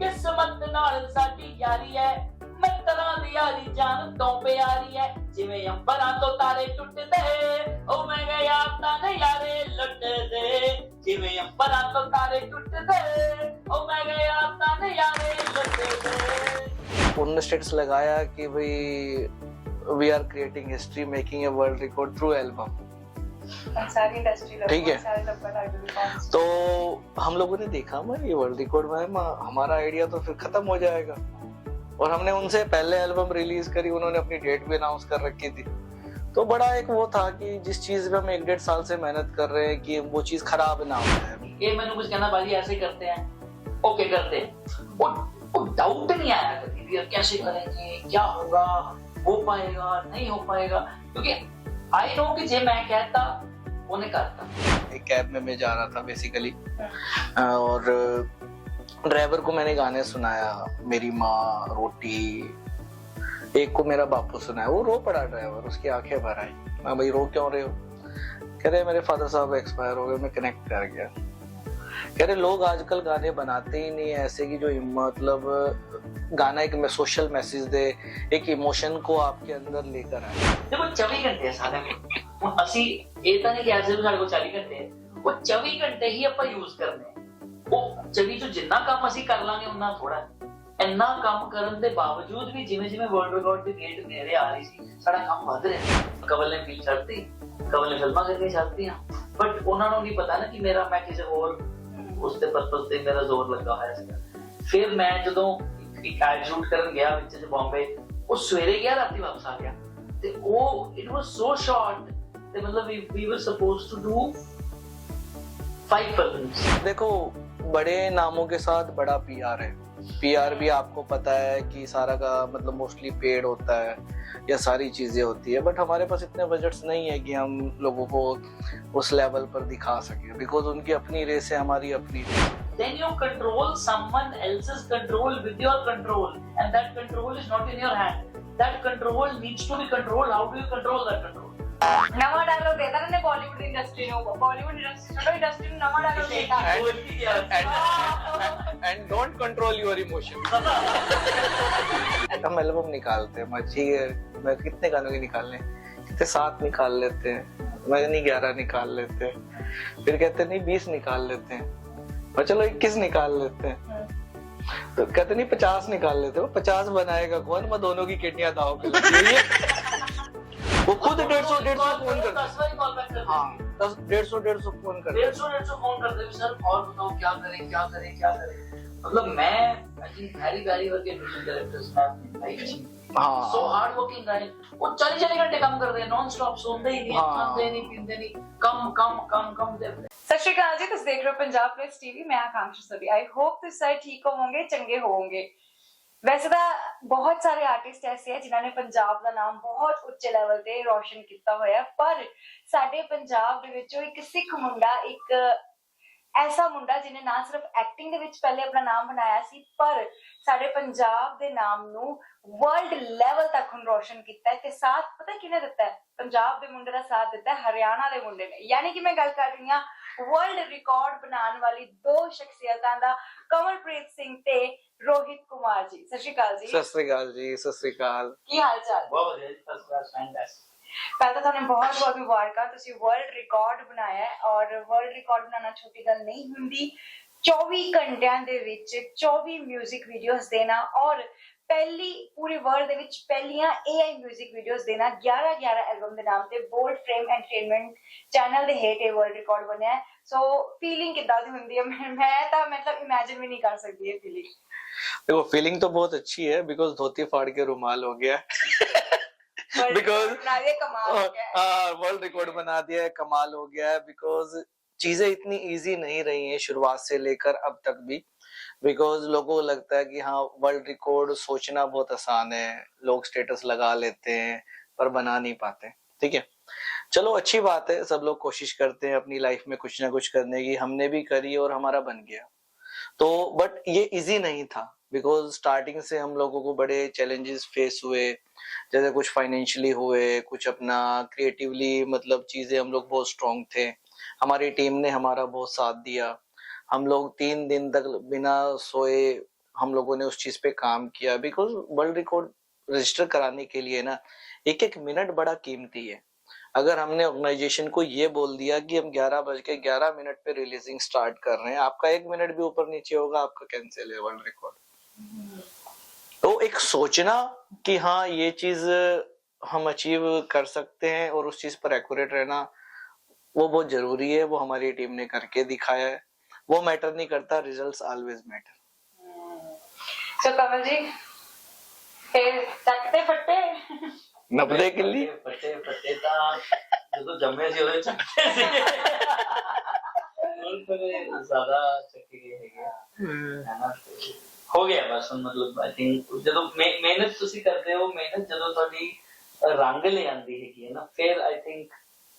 किस्मत नाल साडी यारी है, मित्तरां दी यारी जान तो प्यारी है, जिवें अंबरां तो तारे टुटदे, ओ मैं गया तां नज़ारे लुटदे, जिवें अंबरां तो तारे टुटदे, ओ मैं गया तां नज़ारे लुटदे। उन्होंने स्टेटस लगाया कि भाई we are creating history, making a world record through album. सारी इंडस्ट्री ठीक है, तो हम लोगों ने देखा मैम ये वर्ल्ड रिकॉर्ड में हमारा आइडिया तो फिर खत्म हो जाएगा, और हमने उनसे पहले एल्बम रिलीज करी, उन्होंने अपनी डेट भी अनाउंस कर रखी थी। तो बड़ा एक वो था कि जिस चीज पे हम 1-1.5 साल से मेहनत कर रहे हैं कि वो चीज खराब ना हो जाए। ये मैंने कुछ कहना भाई ऐसे करते हैं, ओके करते हैं, वो डाउट नहीं आया कभी भी कैसे करेंगे, क्या होगा, हो पाएगा नहीं हो पाएगा, क्योंकि आई नो कि जे मैं कहता उन्हें करता। एक कैब में मैं जा रहा था बेसिकली, और ड्राइवर को मैंने गाने सुनाया, मेरी माँ, रोटी, एक को मेरा बापू सुनाया, वो रो पड़ा ड्राइवर, उसकी आंखें भर आई। मैं भाई रो क्यों रहे हो? कह रहे मेरे फादर साहब एक्सपायर हो गए। मैं कनेक्ट कर गया। कह रहे लोग आजकल गाने बनाते ही नहीं ऐसे कि जो मतलब गाना एक सोशल मैसेज दे, एक इमोशन को आपके अंदर लेकर आए। देखो 24 घंटे सारे में ਅਸੀਂ ਇਹ ਤਾਂ ਨਹੀਂ ਕਿ ਐਸੇ ਵੀ ਸਾਡੇ ਕੋਲ 40 ਘੰਟੇ ਹੈ, ਉਹ 24 ਘੰਟੇ ਹੀ ਆਪਾਂ ਯੂਜ਼ ਕਰਨੇ ਆ। ਉਹ 24 ਚੋਂ ਜਿੰਨਾ ਕੰਮ ਅਸੀਂ ਕਰ ਲਾਂਗੇ ਉਨਾ ਥੋੜਾ ਹੈ। ਇੰਨਾ ਕੰਮ ਕਰਨ ਦੇ ਬਾਵਜੂਦ ਵੀ ਜਿਵੇਂ ਜਿਵੇਂ ਵਰਲਡ ਰਿਕਾਰਡ ਦੀ ਡੇਟ ਨੇੜੇ ਆ ਰਹੀ ਸੀ, ਸਾਡਾ ਕੰਮ ਵੱਧ ਰਿਹਾ। ਕਵਲ ਨੇ ਫੀਲ ਛੱਡਤੀ, ਕਵਲ ਨੇ ਫਿਲਮਾਂ ਕਰਕੇ ਛੱਡਤੀਆਂ, ਬਟ ਉਹਨਾਂ ਨੂੰ ਨਹੀਂ ਪਤਾ ਨਾ ਕਿ ਮੇਰਾ ਮੈਂ ਕਿਸੇ ਹੋਰ ਉਸ ਦੇ ਪਰਪਸ ਤੇ ਮੇਰਾ ਜ਼ੋਰ ਲੱਗਾ ਹੋਇਆ ਸੀਗਾ। ਫਿਰ ਮੈਂ ਜਦੋਂ ਇੱਕ ਐਡ ਸ਼ੂਟ ਕਰਨ ਗਿਆ ਵਿੱਚ ਬੰਬੇ, ਉਹ ਸਵੇਰੇ ਗਿਆ ਰਾਤੀ ਵਾਪਸ ਆ ਗਿਆ, ਤੇ ਉਹ ਇਟ ਵਾਸ ਸੋ ਸ਼ਾਰਟ। ਤੇ ਮਤਲਬ we were supposed to do 5 films। देखो बड़े नामों के साथ बड़ा पीआर है। पीआर भी आपको पता है कि सारा का मतलब मोस्टली पेड होता है या सारी चीजें होती है, बट हमारे पास इतने बजट्स नहीं है कि हम लोगों को उस लेवल पर दिखा सके, बिकॉज उनकी अपनी रेस है, हमारी अपनी race. Then you control someone else's control with your control, and that control is not in your hand. That control needs to be controlled. How do you control that control? ਨਵਾਂ dialogue ਦੇਤਾ ਨੇ Bollywood industry ਨੂੰ, Bollywood industry ਨੂੰ ਨਵਾਂ dialogue ਦੇਤਾ। And don't control your emotions। हम album निकालते हैं, मैं कितने गानों के निकालने, कितने 7 निकाल लेते हैं, मैं नहीं 11 निकाल लेते हैं, फिर कहते नहीं 20 निकाल लेते हैं, और चलो 21 निकाल लेते हैं, तो कहते नहीं 50 निकाल लेते हो। 50 बनाएगा कौन? मैं दोनों की किडनियां दाव पे लगी हुई है। वो खुद 150 फोन करते हैं। 10 बार कॉल बैक करते हाँ, 150 फोन करते हैं। 150 फोन करते हैं, सर और बताओ क्या करें क्या करें क्या करें। मतलब मैं आई थिंक हैरी बैरी वर्गे म्यूजिक डायरेक्टर्स में अपनी लाइफ हाँ, सो हार्ड वर्किंग गाय, वो 40 घंटे काम करते हैं नॉन स्टॉप, सोते ही नहीं, खाते नहीं, पीते नहीं, कम कम कम कम देते। ਸਤਿ ਸ਼੍ਰੀ ਅਕਾਲ ਜੀ, ਤੁਸੀਂ ਦੇਖ ਰਹੇ ਹੋ ਪੰਜਾਬ ਪ੍ਰੈਸ ਟੀਵੀ। ਮੈਂ ਆਕਾਂక్ష ਸਦੀ। ਆਈ ਹੋਪ ਤੁਸੀਂ ਸਾਰੇ ਠੀਕ ਹੋਵੋਗੇ, ਚੰਗੇ ਹੋਵੋਗੇ। ਵੈਸੇ ਤਾਂ ਬਹੁਤ ਸਾਰੇ ਆਰਟਿਸਟ ਐਸੇ ਹੈ ਜਿਨ੍ਹਾਂ ਨੇ ਪੰਜਾਬ ਦਾ ਨਾਮ ਬਹੁਤ ਉੱਚੇ ਲੈਵਲ ਤੇ ਰੋਸ਼ਨ ਕੀਤਾ ਹੋਇਆ, ਪਰ ਸਾਡੇ ਪੰਜਾਬ ਦੇ ਵਿੱਚੋਂ ਇੱਕ ਸਿੱਖ ਮੁੰਡਾ, ਇੱਕ ਐਸਾ ਮੁੰਡਾ ਜਿਹਨੇ ਨਾ ਸਿਰਫ ਐਕਟਿੰਗ ਦੇ ਵਿੱਚ ਪਹਿਲੇ ਆਪਣਾ ਨਾਮ ਬਣਾਇਆ ਸੀ, ਪਰ ਸਾਡੇ ਪੰਜਾਬ ਦੇ ਨਾਮ ਨੂੰ ਵਰਲਡ ਲੈਵਲ ਤੱਕ ਹੁਣ ਰੋਸ਼ਨ ਕੀਤਾ ਹੈ। ਤੇ ਸਾਥ ਪਤਾ ਕਿਹਨੇ ਦਿੱਤਾ ਹੈ? ਪੰਜਾਬ ਦੇ ਮੁੰਡੇ ਦਾ ਸਾਥ ਦਿੱਤਾ ਹੈ ਹਰਿਆਣਾ ਦੇ ਮੁੰਡੇ ਨੇ। ਯਾਨੀ ਕਿ ਮੈਂ ਗੱਲ ਕਰ ਰਹੀ ਹਾਂ ਵਰਲਡ ਰਿਕਾਰਡ ਬਣਾਉਣ ਵਾਲੀ 2 ਸ਼ਖਸੀਅਤਾਂ ਦਾ, ਕਮਲਪ੍ਰੀਤ ਸਿੰਘ ਤੇ ਰੋਹਿਤ ਕੁਮਾਰ ਜੀ। ਸਤਿ ਸ਼੍ਰੀ ਅਕਾਲ ਜੀ। सत श्री अकाल जी, सत श्री अकाल। ਕੀ ਹਾਲ ਚਾਲ? बहुत बढ़िया, फर्स्ट क्लास, फैंटास्टिक। ਪਹਿਲਾਂ ਤਾਂ ਤੁਹਾਨੂੰ ਬਹੁਤ ਬਹੁਤ ਮੁਬਾਰਕਾਂ, ਤੁਸੀਂ ਵਰਲਡ ਰਿਕਾਰਡ ਬਣਾਇਆ ਹੈ, ਔਰ ਵਰਲਡ ਰਿਕਾਰਡ ਬਣਾਉਣਾ ਛੋਟੀ ਗੱਲ ਨਹੀਂ ਹੁੰਦੀ। 24 ਘੰਟਿਆਂ ਦੇ ਵਿੱਚ 24 ਮਿਊਜ਼ਿਕ ਵੀਡੀਓਜ਼ ਦੇਣਾ, ਔਰ ਪਹਿਲੀ ਪੂਰੇ ਵਰਲਡ ਦੇ ਵਿੱਚ ਪਹਿਲੀਆਂ AI ਮਿਊਜ਼ਿਕ ਵੀਡੀਓਜ਼ ਦੇਣਾ, 11 ਐਲਬਮ ਦੇ ਨਾਮ ਤੇ ਬੋਲਡ ਫਰੇਮ ਐਂਟਰਟੇਨਮੈਂਟ ਚੈਨਲ ਦੇ ਹੇਠ ਇਹ ਵਰਲਡ ਰਿਕਾਰਡ ਬਣਿਆ। ਸੋ ਫੀਲਿੰਗ ਕਿੱਦਾਂ ਦੀ ਹੁੰਦੀ ਹੈ? ਮੈਂ ਤਾਂ मतलब इमेजिन भी नहीं कर सकती ये फीलिंग। देखो फीलिंग तो बहुत अच्छी है, बिकॉज धोती फाड़ के रुमाल हो गया बिकॉज वर्ल्ड रिकॉर्ड बना दिया है, कमाल हो गया है। बिकॉज चीजें इतनी इजी नहीं रही हैं शुरुआत से लेकर अब तक भी, बिकॉज लोगों को लगता है कि हाँ वर्ल्ड रिकॉर्ड सोचना बहुत आसान है, लोग स्टेटस लगा लेते हैं पर बना नहीं पाते। ठीक है, चलो अच्छी बात है, सब लोग कोशिश करते हैं अपनी लाइफ में कुछ ना कुछ करने की, हमने भी करी और हमारा बन गया। तो बट ये इजी नहीं था, बिकॉज स्टार्टिंग से हम लोगों को बड़े चैलेंजेस फेस हुए, जैसे कुछ फाइनेंशियली हुए, कुछ अपना क्रिएटिवली मतलब चीजें हम लोग बहुत स्ट्रांग थे, हमारी टीम ने हमारा बहुत साथ दिया। हम लोग 3 दिन तक बिना सोए हम लोगों ने उस चीज पे काम किया, बिकॉज वर्ल्ड रिकॉर्ड रजिस्टर कराने के लिए ना एक एक मिनट बड़ा कीमती है। अगर हमने ऑर्गेनाइजेशन को ये बोल दिया कि हम 11:11 पे रिलीजिंग स्टार्ट कर रहे हैं, आपका 1 मिनट भी ऊपर नीचे होगा आपका कैंसिल है वर्ल्ड रिकॉर्ड। तो एक सोचना कि हाँ ये चीज हम अचीव कर सकते हैं और उस चीज पर एक्यूरेट रहना वो बहुत जरूरी है। वो हमारी टीम ने करके दिखाया है। वो मैटर नहीं करता, रिजल्ट्स ऑलवेज मैटर। सो कमल जी फिर तकते फट्टे नब्बे किल्ली ਫੱਟੇ ਤਾਂ ਜਦੋਂ ਜੰਮੇ ਸੀ ਉਹਦੇ ਚੱਕਦੇ ਸੀ ਹੁਣ ਫਿਰ ਜ਼ਿਆਦਾ ਚੱਕੇ ਗਏ ਹੈਗੇ ਹੈ ਨਾ। ਹੋ ਗਿਆ ਬਸ ਮਤਲਬ ਆਈ ਥਿੰਕ ਜਦੋਂ ਮਿਹਨਤ ਤੁਸੀਂ ਕਰਦੇ ਹੋ, ਮਿਹਨਤ ਜਦੋਂ ਤੁਹਾਡੀ ਰੰਗ ਲੈ ਆਂਦੀ ਹੈਗੀ ਹੈ ਨਾ, ਫਿਰ ਆਈ ਥਿੰਕ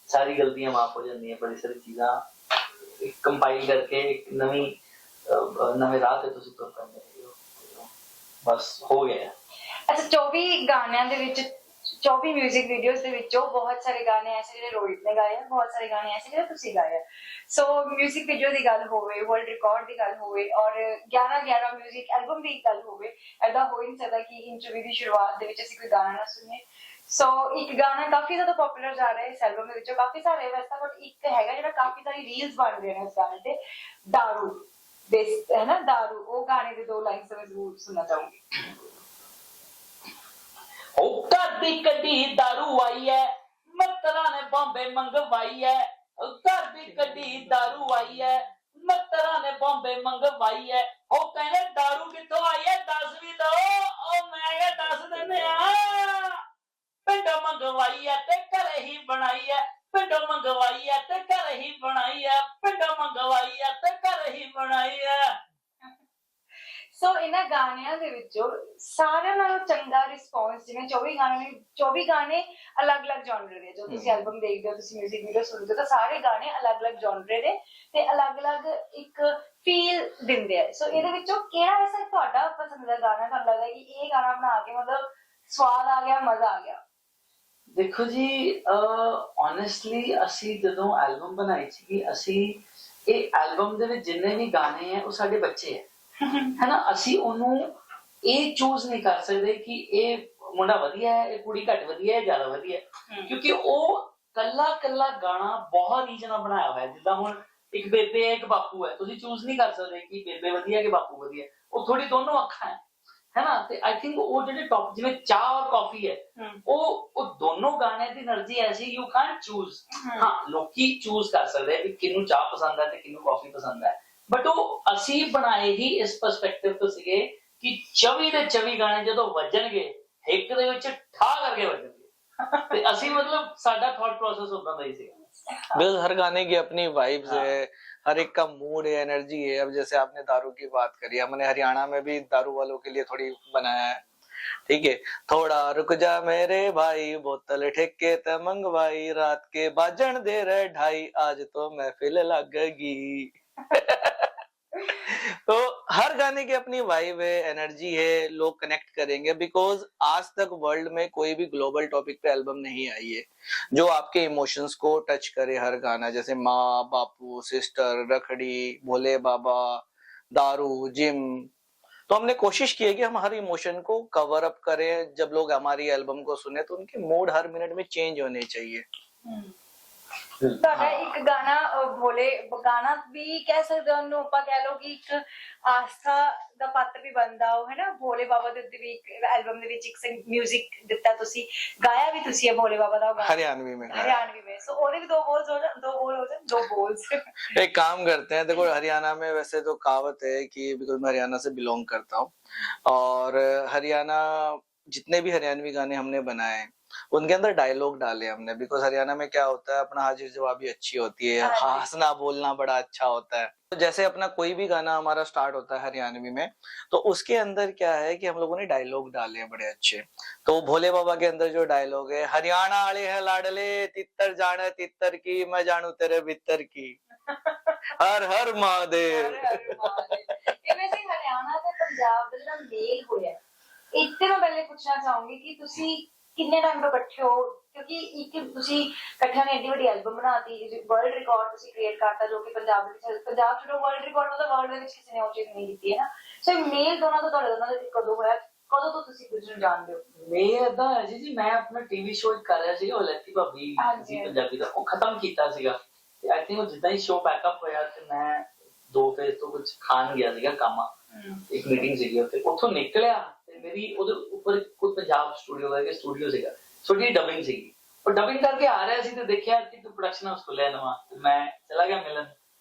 ਸਾਰੀ ਗਲਤੀਆਂ ਮਾਫ ਹੋ ਜਾਂਦੀਆਂ। ਬੜੀ ਸਾਰੀ ਚੀਜ਼ਾਂ ਕੰਪਾਈਲ ਕਰਕੇ ਇੱਕ ਨਵੇਂ ਰਾਹ ਤੇ ਤੁਸੀਂ ਤੁਰ ਪੈਂਦੇ ਹੋ। ਬਸ ਹੋ ਗਿਆ। ਅੱਛਾ 24 ਗਾਣਿਆਂ ਦੇ ਵਿੱਚ 24 ਮਿਊਜ਼ਿਕ ਵੀਡੀਓਜ਼ ਦੇ ਵਿੱਚੋਂ ਬਹੁਤ ਸਾਰੇ ਗਾਣੇ ਐਸੇ ਜਿਹੜੇ ਰੋਹਿਤ ਨੇ ਗਾਏ ਆ, ਬਹੁਤ ਸਾਰੇ ਗਾਣੇ ਐਸੇ ਜਿਹੜੇ ਤੁਸੀਂ ਗਾਏ ਆ। ਸੋ ਮਿਊਜ਼ਿਕ ਵੀਡੀਓ ਦੀ ਗੱਲ ਹੋਵੇ, ਵਰਲਡ ਰਿਕਾਰਡ ਦੀ ਗੱਲ ਹੋਵੇ ਔਰ 11/11 ਮਿਊਜ਼ਿਕ ਐਲਬਮ ਦੀ ਗੱਲ ਹੋਵੇ, ਐਦਾਂ ਹੋ ਹੀ ਨਹੀਂ ਸਕਦਾ ਕਿ ਇੰਟਰਵਿਊ ਦੀ ਸ਼ੁਰੂਆਤ ਦੇ ਵਿੱਚ ਅਸੀਂ ਕੋਈ ਗਾਣਾ ਨਾ ਸੁਣੀਏ। ਸੋ ਇੱਕ ਗਾਣਾ ਕਾਫੀ ਜ਼ਿਆਦਾ ਪਪੂਲਰ ਜਾ ਰਿਹਾ ਇਸ ਐਲਬਮ ਦੇ ਵਿੱਚੋਂ, ਕਾਫੀ ਸਾਰੇ ਵੈਸੇ ਬਟ ਇੱਕ ਹੈਗਾ ਜਿਹੜਾ ਕਾਫੀ ਸਾਰੀ ਰੀਲਸ ਬਣ ਰਹੇ ਨੇ ਉਸ ਗਾਣੇ ਤੇ, ਦਾਰੂ ਹੈ ਨਾ, ਦਾਰੂ। ਉਹ ਗਾਣੇ ਦੇ 2 ਲਾਈਨਸ ਮੈਂ ਜ਼ਰੂਰ ਸੁਣਨਾ ਚਾਹੂੰਗੀ। ਉਹ ਘਰ ਦੀ ਕੱਢੀ ਦਾਰੂ ਆਈ ਐ, ਮੱਤਰਾਂ ਨੇ ਬੰਬੇ ਮੰਗਵਾਈ ਐ। ਘਰ ਦੀ ਕੱਢੀ ਦਾਰੂ ਆਈ ਐ, ਮੱਤਰਾਂ ਨੇ ਬੰਬੇ ਮੰਗਵਾਈ ਐ। ਉਹ ਕਹਿੰਦੇ ਦਾਰੂ ਕਿੱਥੋਂ ਆਈ ਐ, ਦੱਸ ਵੀ ਦੋ। ਉਹ ਮੈਂ ਕਿਹਾ ਦੱਸ ਦਿੰਦੇ ਆ, ਪਿੰਡੋਂ ਮੰਗਵਾਈ ਐ ਤੇ ਘਰੇ ਹੀ ਬਣਾਈ ਐ। ਪਿੰਡੋਂ ਮੰਗਵਾਈ ਐ ਤੇ ਘਰੇ ਹੀ ਬਣਾਈ ਐ। ਪਿੰਡੋਂ ਮੰਗਵਾਈ ਐ ਤੇ ਘਰੇ ਹੀ ਬਣਾਈ ਐ। ਸੋ ਇਹਨਾਂ ਗਾਣਿਆਂ ਦੇ ਵਿੱਚੋਂ ਸਾਰਿਆਂ ਨਾਲੋਂ ਚੰਗਾ ਰਿਸਪੌਂਸ, ਜਿਵੇਂ 24 ਗਾਣੇ ਨੇ, 24 ਗਾਣੇ ਅਲੱਗ-ਅਲੱਗ ਜਨਰੇ ਦੇ, ਜੋ ਤੁਸੀਂ ਐਲਬਮ ਦੇਖਦੇ ਹੋ, ਤੁਸੀਂ ਮਿਊਜ਼ਿਕ ਵੀਡੀਓ ਸੁਣਦੇ ਹੋ ਤਾਂ ਸਾਰੇ ਗਾਣੇ ਅਲੱਗ-ਅਲੱਗ ਜਨਰੇ ਦੇ ਤੇ ਅਲੱਗ-ਅਲੱਗ ਇੱਕ ਫੀਲ ਦਿੰਦੇ ਆ। ਸੋ ਇਹਦੇ ਵਿੱਚੋਂ ਕਿਹੜਾ ਐਸਾ ਤੁਹਾਡਾ ਪਸੰਦੀਦਾ ਗਾਣਾ ਤੁਹਾਨੂੰ ਲੱਗਦਾ ਕਿ ਇਹ ਗਾਣਾ ਬਣਾ ਕੇ ਮਤਲਬ ਸਵਾਦ ਆ ਗਿਆ, ਮਜ਼ਾ ਆ ਗਿਆ? ਦੇਖੋ ਜੀ ਓਨੈਸਟਲੀ ਅਸੀਂ ਜਦੋਂ ਐਲਬਮ ਬਣਾਈ ਸੀ, ਅਸੀਂ ਇਹ ਐਲਬਮ ਦੇ ਵਿੱਚ ਜਿੰਨੇ ਵੀ ਗਾਣੇ ਆ ਉਹ ਸਾਡੇ ਬੱਚੇ ਹੈ ਹੈ ਨਾ। ਅਸੀਂ ਉਹਨੂੰ ਇਹ ਚੂਜ਼ ਨਹੀਂ ਕਰ ਸਕਦੇ ਕਿ ਇਹ ਮੁੰਡਾ ਵਧੀਆ ਹੈ, ਇਹ ਕੁੜੀ ਘੱਟ ਵਧੀਆ ਹੈ, ਜ਼ਿਆਦਾ ਵਧੀਆ ਹੈ, ਕਿਉਂਕਿ ਉਹ ਕੱਲਾ ਗਾਣਾ ਬਹੁਤ ਰੀਝ ਨਾਲ ਬਣਾਇਆ ਹੋਇਆ। ਜਿੱਦਾਂ ਹੁਣ ਇੱਕ ਬੇਬੇ ਹੈ, ਇੱਕ ਬਾਪੂ ਹੈ, ਤੁਸੀਂ ਚੂਜ਼ ਨਹੀਂ ਕਰ ਸਕਦੇ ਕਿ ਬੇਬੇ ਵਧੀਆ ਕਿ ਬਾਪੂ ਵਧੀਆ। ਉਹ ਥੋੜੀ ਦੋਨੋਂ ਅੱਖਾਂ ਹੈ ਨਾ। ਤੇ ਆਈ ਥਿੰਕ ਉਹ ਜਿਹੜੇ ਟੌਪ, ਜਿਵੇਂ ਚਾਹ ਔਰ ਕਾਫੀ ਹੈ, ਉਹ ਦੋਨੋਂ ਗਾਣੇ ਦੀ એનર્ਜੀ ਐਸੀ, ਯੂ ਕੈਨਟ ਚੂਜ਼। ਹਾਂ ਲੋਕੀ ਚੂਜ਼ ਕਰ ਸਕਦੇ ਕਿ ਕਿਹਨੂੰ ਚਾਹ ਪਸੰਦ ਹੈ ਤੇ ਕਿਹਨੂੰ ਕਾਫੀ ਪਸੰਦ ਹੈ, ਬਟ ਉਹ ਅਸੀਂ ਬਣਾਏ ਹੀ ਇਸ ਪਰਸਪੈਕਟਿਵ ਤੋਂ ਸੀਗੇ ਕਿ 24 ਦੇ 24 ਗਾਣੇ ਜਦੋਂ ਵੱਜਣਗੇ ਇੱਕ ਦੇ ਵਿੱਚ ਠਾ ਕਰਕੇ ਵੱਜਣਗੇ। ਤੇ ਅਸੀਂ ਮਤਲਬ ਸਾਡਾ ਥॉट प्रोसेस ਉਦਾਂ ਦਾ ਹੀ ਸੀਗਾ। बिकॉज हर गाने की अपनी वाइब्स है, हर एक का मूड है, एनर्जी है। अब जैसे आपने दारू की बात करी, हमने हरियाणा में भी दारू वालों के लिए थोड़ी बनाया है, ठीक है। थोड़ा रुक जा मेरे भाई, बोतल ठेके ते मंगवाई, रात के बाजन दे रहे 2:30, आज तो महफिल लगेगी। तो हर गाने की अपनी वाइब है, एनर्जी है, लोग कनेक्ट करेंगे। बिकॉज आज तक वर्ल्ड में कोई भी ग्लोबल टॉपिक पे एल्बम नहीं आई है जो आपके इमोशंस को टच करे। हर गाना जैसे माँ, बापू, सिस्टर, रखड़ी, भोले बाबा, दारू, जिम, तो हमने कोशिश की है कि हम हर इमोशन को कवर अप करें। जब लोग हमारी एल्बम को सुने तो उनके मूड हर मिनट में चेंज होने चाहिए। ਤੁਹਾਡਾ ਇੱਕ ਗਾਣਾ ਭੋਲੇ ਗਾਣਾ ਵੀ ਕਹਿ ਸਕਦੇ ਹੋ, ਉਹਨੂੰ ਆਪਾਂ ਕਹਿ ਲਓ ਕਿ ਇੱਕ ਆਸਥਾ ਦਾ ਪਾਤਰ ਵੀ ਬਣਦਾ ਉਹ, ਹੈ ਨਾ। ਭੋਲੇ ਬਾਬਾ ਦੇ ਉੱਤੇ ਵੀ ਇੱਕ ਐਲਬਮ ਦੇ ਵਿੱਚ ਇੱਕ ਮਿਊਜ਼ਿਕ ਦਿੱਤਾ ਤੁਸੀਂ, ਗਾਇਆ ਵੀ ਤੁਸੀਂ ਹੈ ਭੋਲੇ ਬਾਬਾ ਦਾ ਗਾਣਾ हरियाणवी में। सो ਉਹਦੇ ਵੀ 2 ਬੋਲਸ ਹੋ ਜਾਣ, 2 ਬੋਲ ਹੋ ਜਾਣ, 2 ਬੋਲਸ। एक काम करते हैं, देखो हरियाणा में वैसे तो कहावत है कि बिकॉज मैं हरियाणा से बिलोंग करता हूँ और हरियाणा जितने भी हरियाणवी गाने हमने बनाए उनके अंदर डायलॉग डाले हमने। बिकॉज हरियाणा में क्या होता है, अपना हाजिर जवाबी अच्छी होती है, हंसना बोलना बड़ा अच्छा होता है। तो जैसे अपना कोई भी गाना हमारा स्टार्ट होता है हरियाणवी में, तो उसके अंदर क्या है कि हम लोगों ने डायलॉग डाले हैं बड़े अच्छे। तो भोले बाबा के अंदर जो डायलॉग है, हरियाणा आले है लाडले, तितर जाने तितर की, मैं जानू तेरे भीतर की, हर हर महादेव। ਇਹ ਵੈਸੇ ਹਰਿਆਣਾ ਤੇ ਪੰਜਾਬ ਦਾ ਜਿਹੜਾ ਮੇਲ ਹੋਇਆ, ਇੱਥੇ ਮੈਂ ਪਹਿਲੇ ਪੁੱਛਣਾ ਚਾਹੂੰਗੀ ਕਿ ਤੁਸੀਂ ਕਿੰਨੇ ਟਾਈਮ ਤੋਂ ਇਕੱਠੇ ਹੋ? ਕਿਉਂਕਿ ਇੱਕ ਤੁਸੀਂ ਇਕੱਠਿਆਂ ਨੇ ਏਡੀ ਵੱਡੀ ਐਲਬਮ ਬਣਾਤੀ, ਵਰਲਡ ਰਿਕਾਰਡ ਤੁਸੀਂ ਕ੍ਰੀਏਟ ਕਰਤਾ, ਜੋ ਕਿ ਪੰਜਾਬ ਦੇ ਵਿੱਚ, ਪੰਜਾਬ ਚ ਵਰਲਡ ਰਿਕਾਰਡ ਮਤਲਬ ਵਰਲਡ ਦੇ ਵਿੱਚ ਕਿਸੇ ਨੇ ਉਹ ਚੀਜ਼ ਨਹੀਂ ਕੀਤੀ ਹੈ ਨਾ। ਸੋ ਮੇਲ ਦੋਨਾਂ ਤੋਂ ਤੁਹਾਡੇ ਦੋਨਾਂ ਦਾ ਕਦੋਂ ਹੋਇਆ, ਕਦੋਂ ਤੋਂ ਤੁਸੀਂ ਕੁਝ ਨੂੰ ਜਾਣਦੇ ਹੋ? ਮੇਰਾ ਏਦਾਂ ਹੋਇਆ ਜੀ ਮੈਂ ਆਪਣਾ ਟੀਵੀ ਸ਼ੋਅ ਕਰ ਰਿਹਾ ਸੀ, ਉਹ ਲੱਕੀ ਭਾਬੀ ਸੀ ਪੰਜਾਬੀ ਦਾ, ਉਹ ਖਤਮ ਕੀਤਾ ਸੀਗਾ ਤੇ ਆਈ ਥਿੰਕ ਉਹ ਜਿੱਦਾਂ ਹੀ ਸ਼ੋਅ ਪੈਕਅਪ ਹੋਇਆ ਤੇ ਮੈਂ 2 ਫੇਜ਼ ਤੋਂ ਕੁਝ ਖਾਣ ਗਿਆ ਸੀਗਾ ਕੰਮ, ਇੱਕ ਮੀਟਿੰਗ ਸੀਗੀ ਉੱਥੇ, ਉੱਥੋਂ ਨਿਕਲਿਆ ਤੇ ਮੇਰੀ ਉਹਦੇ ਉੱਪਰ ਕੋਈ ਪੰਜਾਬ ਸਟੂਡੀਓ ਵਰਗਾ ਸਟੂਡੀਓ ਸੀਗਾ, ਛੋਟੀ ਡਬਿੰਗ ਸੀਗੀ, ਉਹ ਡਬਿੰਗ ਕਰਕੇ ਆ ਰਿਹਾ ਸੀ ਤੇ ਦੇਖਿਆ ਕਿ ਪ੍ਰੋਡਕਸ਼ਨ ਹਾਊਸ ਖੁੱਲਿਆ ਨਵਾਂ, ਤੇ ਮੈਂ ਚਲਾ ਗਿਆ ਮਿਲਣ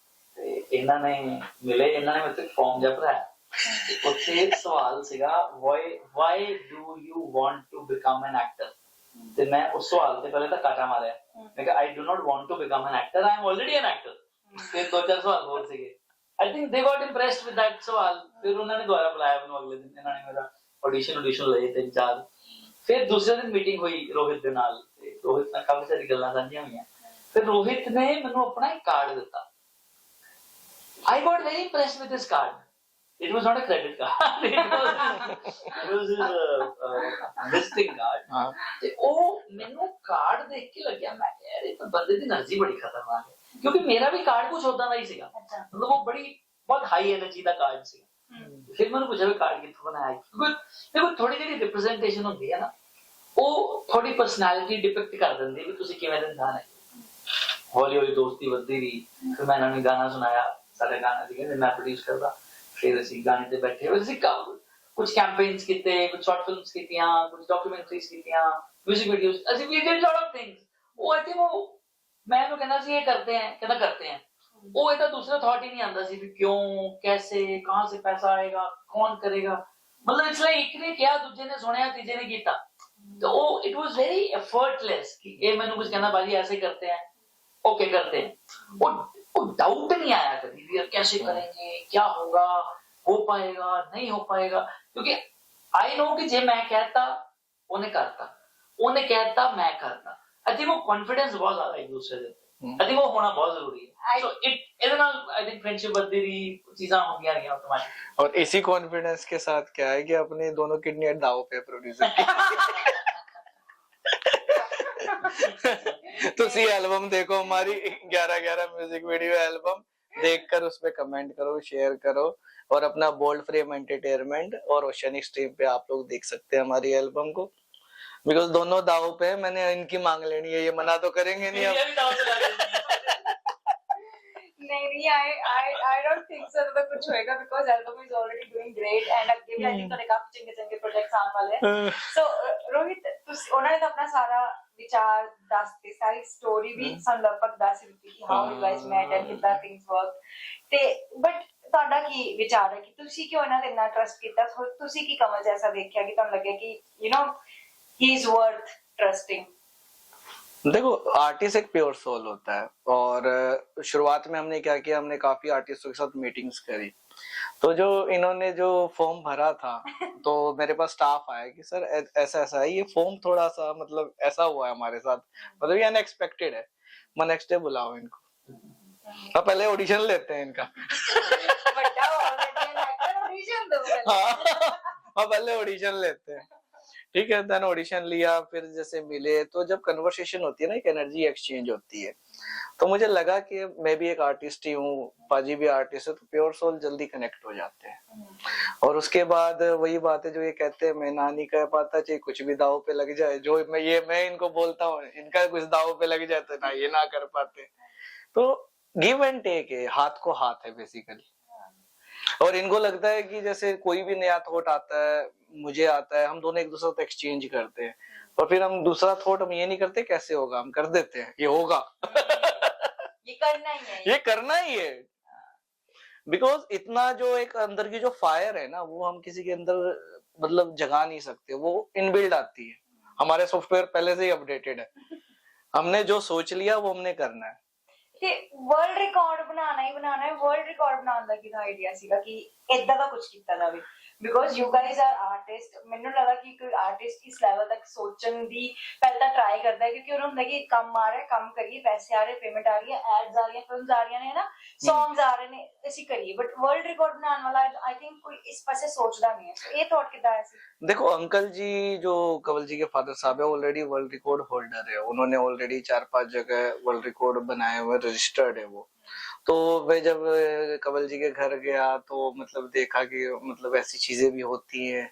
ਤੇ ਇਹਨਾਂ ਨੇ ਮਿਲੇ, ਇਹਨਾਂ ਨੇ ਮੈਨੂੰ ਫਾਰਮ ਜਿਹਾ ਭਰਾਇਆ, ਉੱਥੇ ਸਵਾਲ ਸੀਗਾ why do you want to become an actor, ਤੇ ਮੈਂ ਉਸ ਸਵਾਲ ਤੇ ਪਹਿਲੇ ਤਾਂ ਕਾਟਾ ਮਾਰਿਆ, ਮੈਂ ਕਿਹਾ I do not want to become an actor, I am already an actor, ਫਿਰ 2-4 ਸਵਾਲ ਹੋਰ ਸੀਗੇ, I think they got impressed with that ਸਵਾਲ, ਫਿਰ ਉਹਨਾਂ ਨੇ ਦੁਬਾਰਾ ਬੁਲਾਇਆ ਮੈਨੂੰ ਅਗਲੇ ਦਿਨ, ਇਹਨਾਂ ਨੇ ਮੇਰਾ ਆਡੀਸ਼ਨ ਲਏ 3-4, ਫਿਰ ਦੂਸਰੇ ਦਿਨ ਮੀਟਿੰਗ ਹੋਈ ਰੋਹਿਤ ਦੇ ਨਾਲ, ਤੇ ਰੋਹਿਤ ਨਾਲ ਕਾਫੀ ਸਾਰੀ ਗੱਲਾਂ ਸਾਂਝੀਆਂ ਹੋਈਆਂ, ਫਿਰ ਰੋਹਿਤ ਨੇ ਮੈਨੂੰ ਆਪਣਾ ਇੱਕ ਕਾਰਡ ਦਿੱਤਾ, I got very impressed with this card. It was not a credit card. It was his visiting card. ਤੇ ਉਹ ਮੈਨੂੰ ਕਾਰਡ ਦੇਖ ਕੇ ਲੱਗਿਆ, ਮੈਂ ਯਾਰ ਇਹ ਤਾਂ ਬੰਦੇ ਦੀ એનર્ਜੀ ਬੜੀ ਖਤਰਨਾਕ ਹੈ, ਕਿਉਂਕਿ ਮੇਰਾ ਵੀ ਕਾਰਡ ਕੁਝ ਉਦਾਂ ਦਾ ਹੀ ਸੀਗਾ, ਮਤਲਬ ਉਹ ਬਹੁਤ ਹਾਈ એનર્ਜੀ ਦਾ ਕਾਰਡ ਸੀ। ਫਿਰ ਮੈਨੂੰ ਪੁੱਛਿਆ ਵੀ ਕਾਰਡ ਕਿੱਥੋਂ ਬਣਾਇਆ, ਕਿਉਂਕਿ ਦੇਖੋ ਥੋੜੀ ਜਿਹੀ ਰਿਪਰੈਜ਼ੈਂਟੇਸ਼ਨ ਹੁੰਦੀ ਹੈ ਨਾ, ਉਹ ਥੋੜੀ ਪਰਸਨੈਲਿਟੀ ਡਿਪਿਕਟ ਕਰ ਦਿੰਦੀ ਵੀ ਤੁਸੀਂ ਕਿਵੇਂ ਦਾ ਇਨਸਾਨ ਹੈ। ਹੌਲੀ ਹੌਲੀ ਦੋਸਤੀ ਵੱਧਦੀ ਰਹੀ, ਫਿਰ ਮੈਂ ਇਹਨਾਂ ਨੂੰ ਗਾਣਾ ਸੁਣਾਇਆ, ਸਾਡਾ ਗਾਣਾ ਸੀ ਮੈਂ ਪ੍ਰੋਡਿਊਸ ਕਰਦਾ, ਫਿਰ ਅਸੀਂ ਗਾਣੇ ਤੇ ਬੈਠੇ ਹੋਏ ਸੀ, ਕੁਝ ਕੈਂਪੇਨਸ ਕੀਤੇ, ਕੁਝ ਸ਼ਾਰਟ ਫਿਲਮਸ ਕੀਤੀਆਂ, ਕੁਝ ਡਾਕੂਮੈਂਟਰੀਜ਼ ਕੀਤੀਆਂ, ਮਿਊਜ਼ਿਕ ਵੀਡੀਓਜ਼, ਅਸੀਂ ਵੀ ਡਿਡ ਲੋਟ ਆਫ ਥਿੰਗਸ। ਉਹ ਆਈ ਥਿੰਕ ਉਹ ਮੈਂ ਇਹਨੂੰ ਕਹਿੰਦਾ ਸੀ ਇਹ ਕਰਤੇ हैं, कहता करते हैं, वो ਇਹਦਾ दूसरा थॉट ही नहीं आता सी कि क्यों कैसे कहां से पैसा आएगा कौन करेगा, मतलब इट्स लाइक एक ने किया दूसरे ने सुनया तीसरे ने कीता, तो वो इट वाज वेरी एफर्टलेस कि ये मैंने कुछ कहना बाजी ऐसे करते हैं, ओके करते हैं, वो डाउट नहीं आया कभी भी कैसे करेंगे, क्या होगा, हो पाएगा नहीं हो पाएगा, क्योंकि आई नो कि जे मैं कहता उन्हें करता, उन्हें कहता मैं करता। आई थिंक वो कॉन्फिडेंस बहुत ज्यादा एक दूसरे से, आई थिंक वो होना बहुत जरूरी है। So it is not, I think friendship बढ़ती रही, चीजें हो गई ऑटोमेटिक। और इसी कॉन्फिडेंस के साथ क्या है कि अपनी दोनों किडनी दाव पे प्रोड्यूसर तो सी एल्बम देखो, हमारी 11 म्यूजिक वीडियो एल्बम देखकर उस पे कमेंट करो, शेयर करो, और अपना बोल्ड फ्रेम एंटरटेनमेंट और ओशनिक स्ट्रीम पे आप लोग देख सकते हैं हमारी एल्बम को, बिकॉज दोनों दाव पे है। मैंने इनकी मांग लेनी है, ये मना तो करेंगे नहीं अब। नहीं I don't think so that कुछ होएगा, because album is already doing great and ਅੱਗੇ ਵੀ I think ਤੁਹਾਡੇ ਕਾਫੀ ਚੰਗੇ ਪ੍ਰੋਜੈਕਟਸ ਆਉਣ ਵਾਲੇ ਹਨ। ਸੋ ਰੋਹਿਤ, ਤੁਸੀਂ ਉਹਨਾਂ ਨੇ ਤਾਂ ਆਪਣਾ ਸਾਰਾ ਵਿਚਾਰ ਦੱਸਦੇ, ਸਾਰੀ ਸਟੋਰੀ ਵੀ ਸਾਨੂੰ ਲਗਭਗ ਦੱਸ ਦਿੱਤੀ ਕਿ how you guys met and ਕਿੱਦਾਂ ਥਿੰਗਸ ਵਰਕ, ਤੇ ਬਟ ਤੁਹਾਡਾ ਕੀ ਵਿਚਾਰ ਹੈ ਕਿ ਤੁਸੀਂ ਕਿਉਂ ਇਹਨਾਂ ਤੇ ਇੰਨਾ ਟਰਸਟ ਕੀਤਾ, ਤੁਸੀਂ ਕੀ ਕਮਲ ਜੈਸਾ ਦੇਖਿਆ ਕਿ ਤੁਹਾਨੂੰ ਲੱਗਿਆ कि you know he is worth trusting? देखो, आर्टिस्ट एक प्योर सोल होता है, और शुरुआत में हमने क्या किया, हमने काफी आर्टिस्टों के साथ मीटिंग्स करी, तो जो इन्होंने जो फॉर्म भरा था तो मेरे पास स्टाफ आया कि सर ऐसा ऐसा है, ये फॉर्म थोड़ा सा मतलब ऐसा हुआ है हमारे साथ, मतलब ये अनएक्सपेक्टेड है, मैं नेक्स्ट डे बुलाओ इनको, अब पहले ऑडिशन लेते हैं इनका हाँ पहले ऑडिशन लेते हैं, ठीक है, देन ऑडिशन लिया, फिर जैसे मिले तो जब कन्वर्सेशन होती है ना, एक एनर्जी एक्सचेंज होती है, तो मुझे लगा कि मैं भी एक आर्टिस्ट ही हूँ, पाजी भी आर्टिस्ट है, तो प्योर सोल जल्दी कनेक्ट हो जाते हैं। और उसके बाद वही बात है जो ये कहते हैं, मैं ना नहीं कह पाता, चाहे कुछ भी दाव पे लग जाए, जो मैं इनको बोलता हूँ, इनका कुछ दाव पे लग जाए तो ना ये ना कर पाते, तो गिव एंड टेक है, हाथ को हाथ है बेसिकली। और इनको लगता है कि जैसे कोई भी नया थॉट आता है, मुझे आता है, हम दोनों एक दूसरे को एक्सचेंज करते हैं, और फिर हम दूसरा थॉट हम ये नहीं करते कैसे होगा, हम कर देते हैं ये होगा ये करना ही है, ये करना ही है, बिकॉज इतना जो एक अंदर की जो फायर है ना, वो हम किसी के अंदर मतलब जगा नहीं सकते, वो इनबिल्ड आती है, हमारे सॉफ्टवेयर पहले से ही अपडेटेड है, हमने जो सोच लिया वो हमने करना है। ਤੇ ਵਰਲਡ ਰਿਕਾਰਡ ਬਣਾਉਣਾ ਹੀ ਬਣਾਉਣਾ ਹੈ। ਵਰਲਡ ਰਿਕਾਰਡ ਬਣਾਉਣ ਦਾ ਕਿਹਦਾ ਆਈਡੀਆ ਸੀਗਾ ਕਿ ਇਦਾਂ ਦਾ ਕੁਝ ਕੀਤਾ ਜਾਵੇ, because you guys are artist. ਮੈਨੂੰ ਲੱਗਾ ਕਿ ਕੋਈ ਆਰਟਿਸਟ ਇਸ ਲੈਵਲ ਤੱਕ ਸੋਚਣ ਦੀ ਪਹਿਲਾਂ ਤਾਂ ਟਰਾਈ ਕਰਦਾ ਹੈ, ਕਿਉਂਕਿ ਉਹਨੂੰ ਹੁੰਦਾ ਕਿ ਕੰਮ ਆ ਰਿਹਾ, ਕੰਮ ਕਰੀਏ, ਪੈਸੇ ਆ ਰਹੇ, ਪੇਮੈਂਟ ਆ ਰਹੀ ਹੈ, ਐਡਸ ਆ ਰਹੀਆਂ, ਫਿਲਮਸ ਆ ਰਹੀਆਂ ਨੇ ਨਾ, ਸੌਂਗਸ ਆ ਰਹੇ ਨੇ, ਅਸੀਂ ਕਰੀਏ। ਬਟ ਵਰਲਡ ਰਿਕਾਰਡ ਬਣਾਉਣ ਵਾਲਾ आई थिंक कोई इस पासे सोचता नहीं है, तो ये थॉट कितना है? देखो, अंकल जी जो कंवल जी के फादर साहब है, ऑलरेडी वर्ल्ड रिकॉर्ड होल्डर है, उन्होंने ऑलरेडी 4-5 जगह वर्ल्ड रिकॉर्ड बनाए हुए, रजिस्टर्ड है वो, तो मैं जब कवल जी के घर गया तो मतलब देखा कि मतलब ऐसी चीजें भी होती हैं,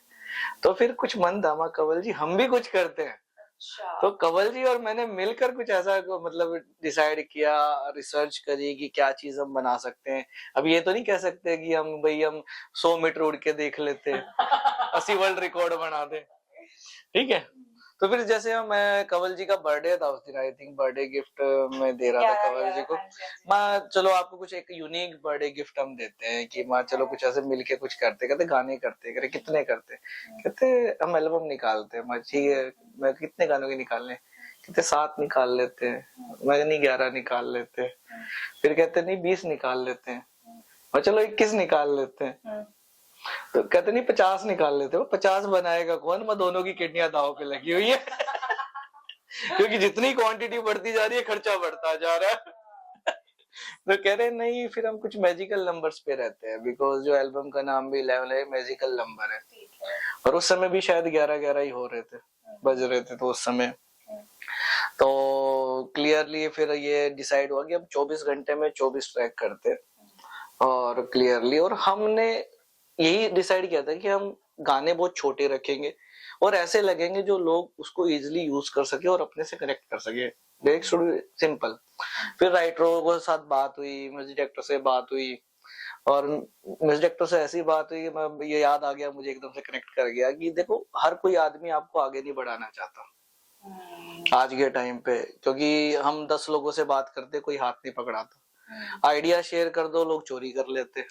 तो फिर कुछ मन था कवल जी हम भी कुछ करते हैं। अच्छा। तो कवल जी और मैंने मिलकर कुछ ऐसा मतलब डिसाइड किया, रिसर्च करी कि क्या चीज हम बना सकते हैं। अब ये तो नहीं कह सकते कि हम 100 मीटर उड़ के देख लेते, 80 वर्ल्ड रिकॉर्ड बना दे, ठीक है। तो फिर जैसे मैं कवल जी का बर्थडे था उस दिन, आई थिंक बर्थडे गिफ्ट मैं दे रहा था कवल जी को। माँ चलो आपको कुछ एक यूनिक बर्थडे गिफ्ट हम देते हैं कि माँ चलो कुछ ऐसे मिलके कुछ करते, कहते गाने करते, कहते कितने करते, कहते हम एल्बम निकालते हैं। मैं ठीक है, मैं कितने गानों के निकालने, कहते 7 निकाल लेते हैं, मैं नहीं 11 निकाल लेते, फिर कहते नहीं 20 निकाल लेते हैं, और चलो 21 निकाल लेते हैं, तो कहते नहीं 50 निकाल लेते हो। 50 बनाएगा कौन, मैं दोनों की किडनियां दाव पे लगी हुई है क्योंकि जितनी क्वांटिटी बढ़ती जा रही है खर्चा बढ़ता जा रहा है तो कह रहे नहीं फिर हम कुछ मैजिकल नंबर्स पे रहते हैं, बिकॉज जो एल्बम का नाम भी 11 है, मैजिकल नंबर है। और उस समय भी शायद 11-11 ही हो रहे थे, बज रहे थे तो उस समय। तो क्लियरली फिर ये डिसाइड हुआ कि अब 24 घंटे में 24 ट्रैक करते हैं, और क्लियरली, और हमने यही डिसाइड किया था कि हम गाने बहुत छोटे रखेंगे और ऐसे लगेंगे जो लोग उसको इजीली यूज कर सके और अपने से कनेक्ट कर सके। Lyrics should be simple. फिर राइटरों के साथ बात हुई, म्यूजिक डायरेक्टर से बात हुई, और म्यूजिक डायरेक्टर से ऐसी बात हुई कि मैं ये याद आ गया मुझे, एकदम से कनेक्ट कर गया कि देखो हर कोई आदमी आपको आगे नहीं बढ़ाना चाहता आज के टाइम पे, क्योंकि हम 10 लोगों से बात करते कोई हाथ नहीं पकड़ाता, आइडिया शेयर कर दो लोग चोरी कर लेते,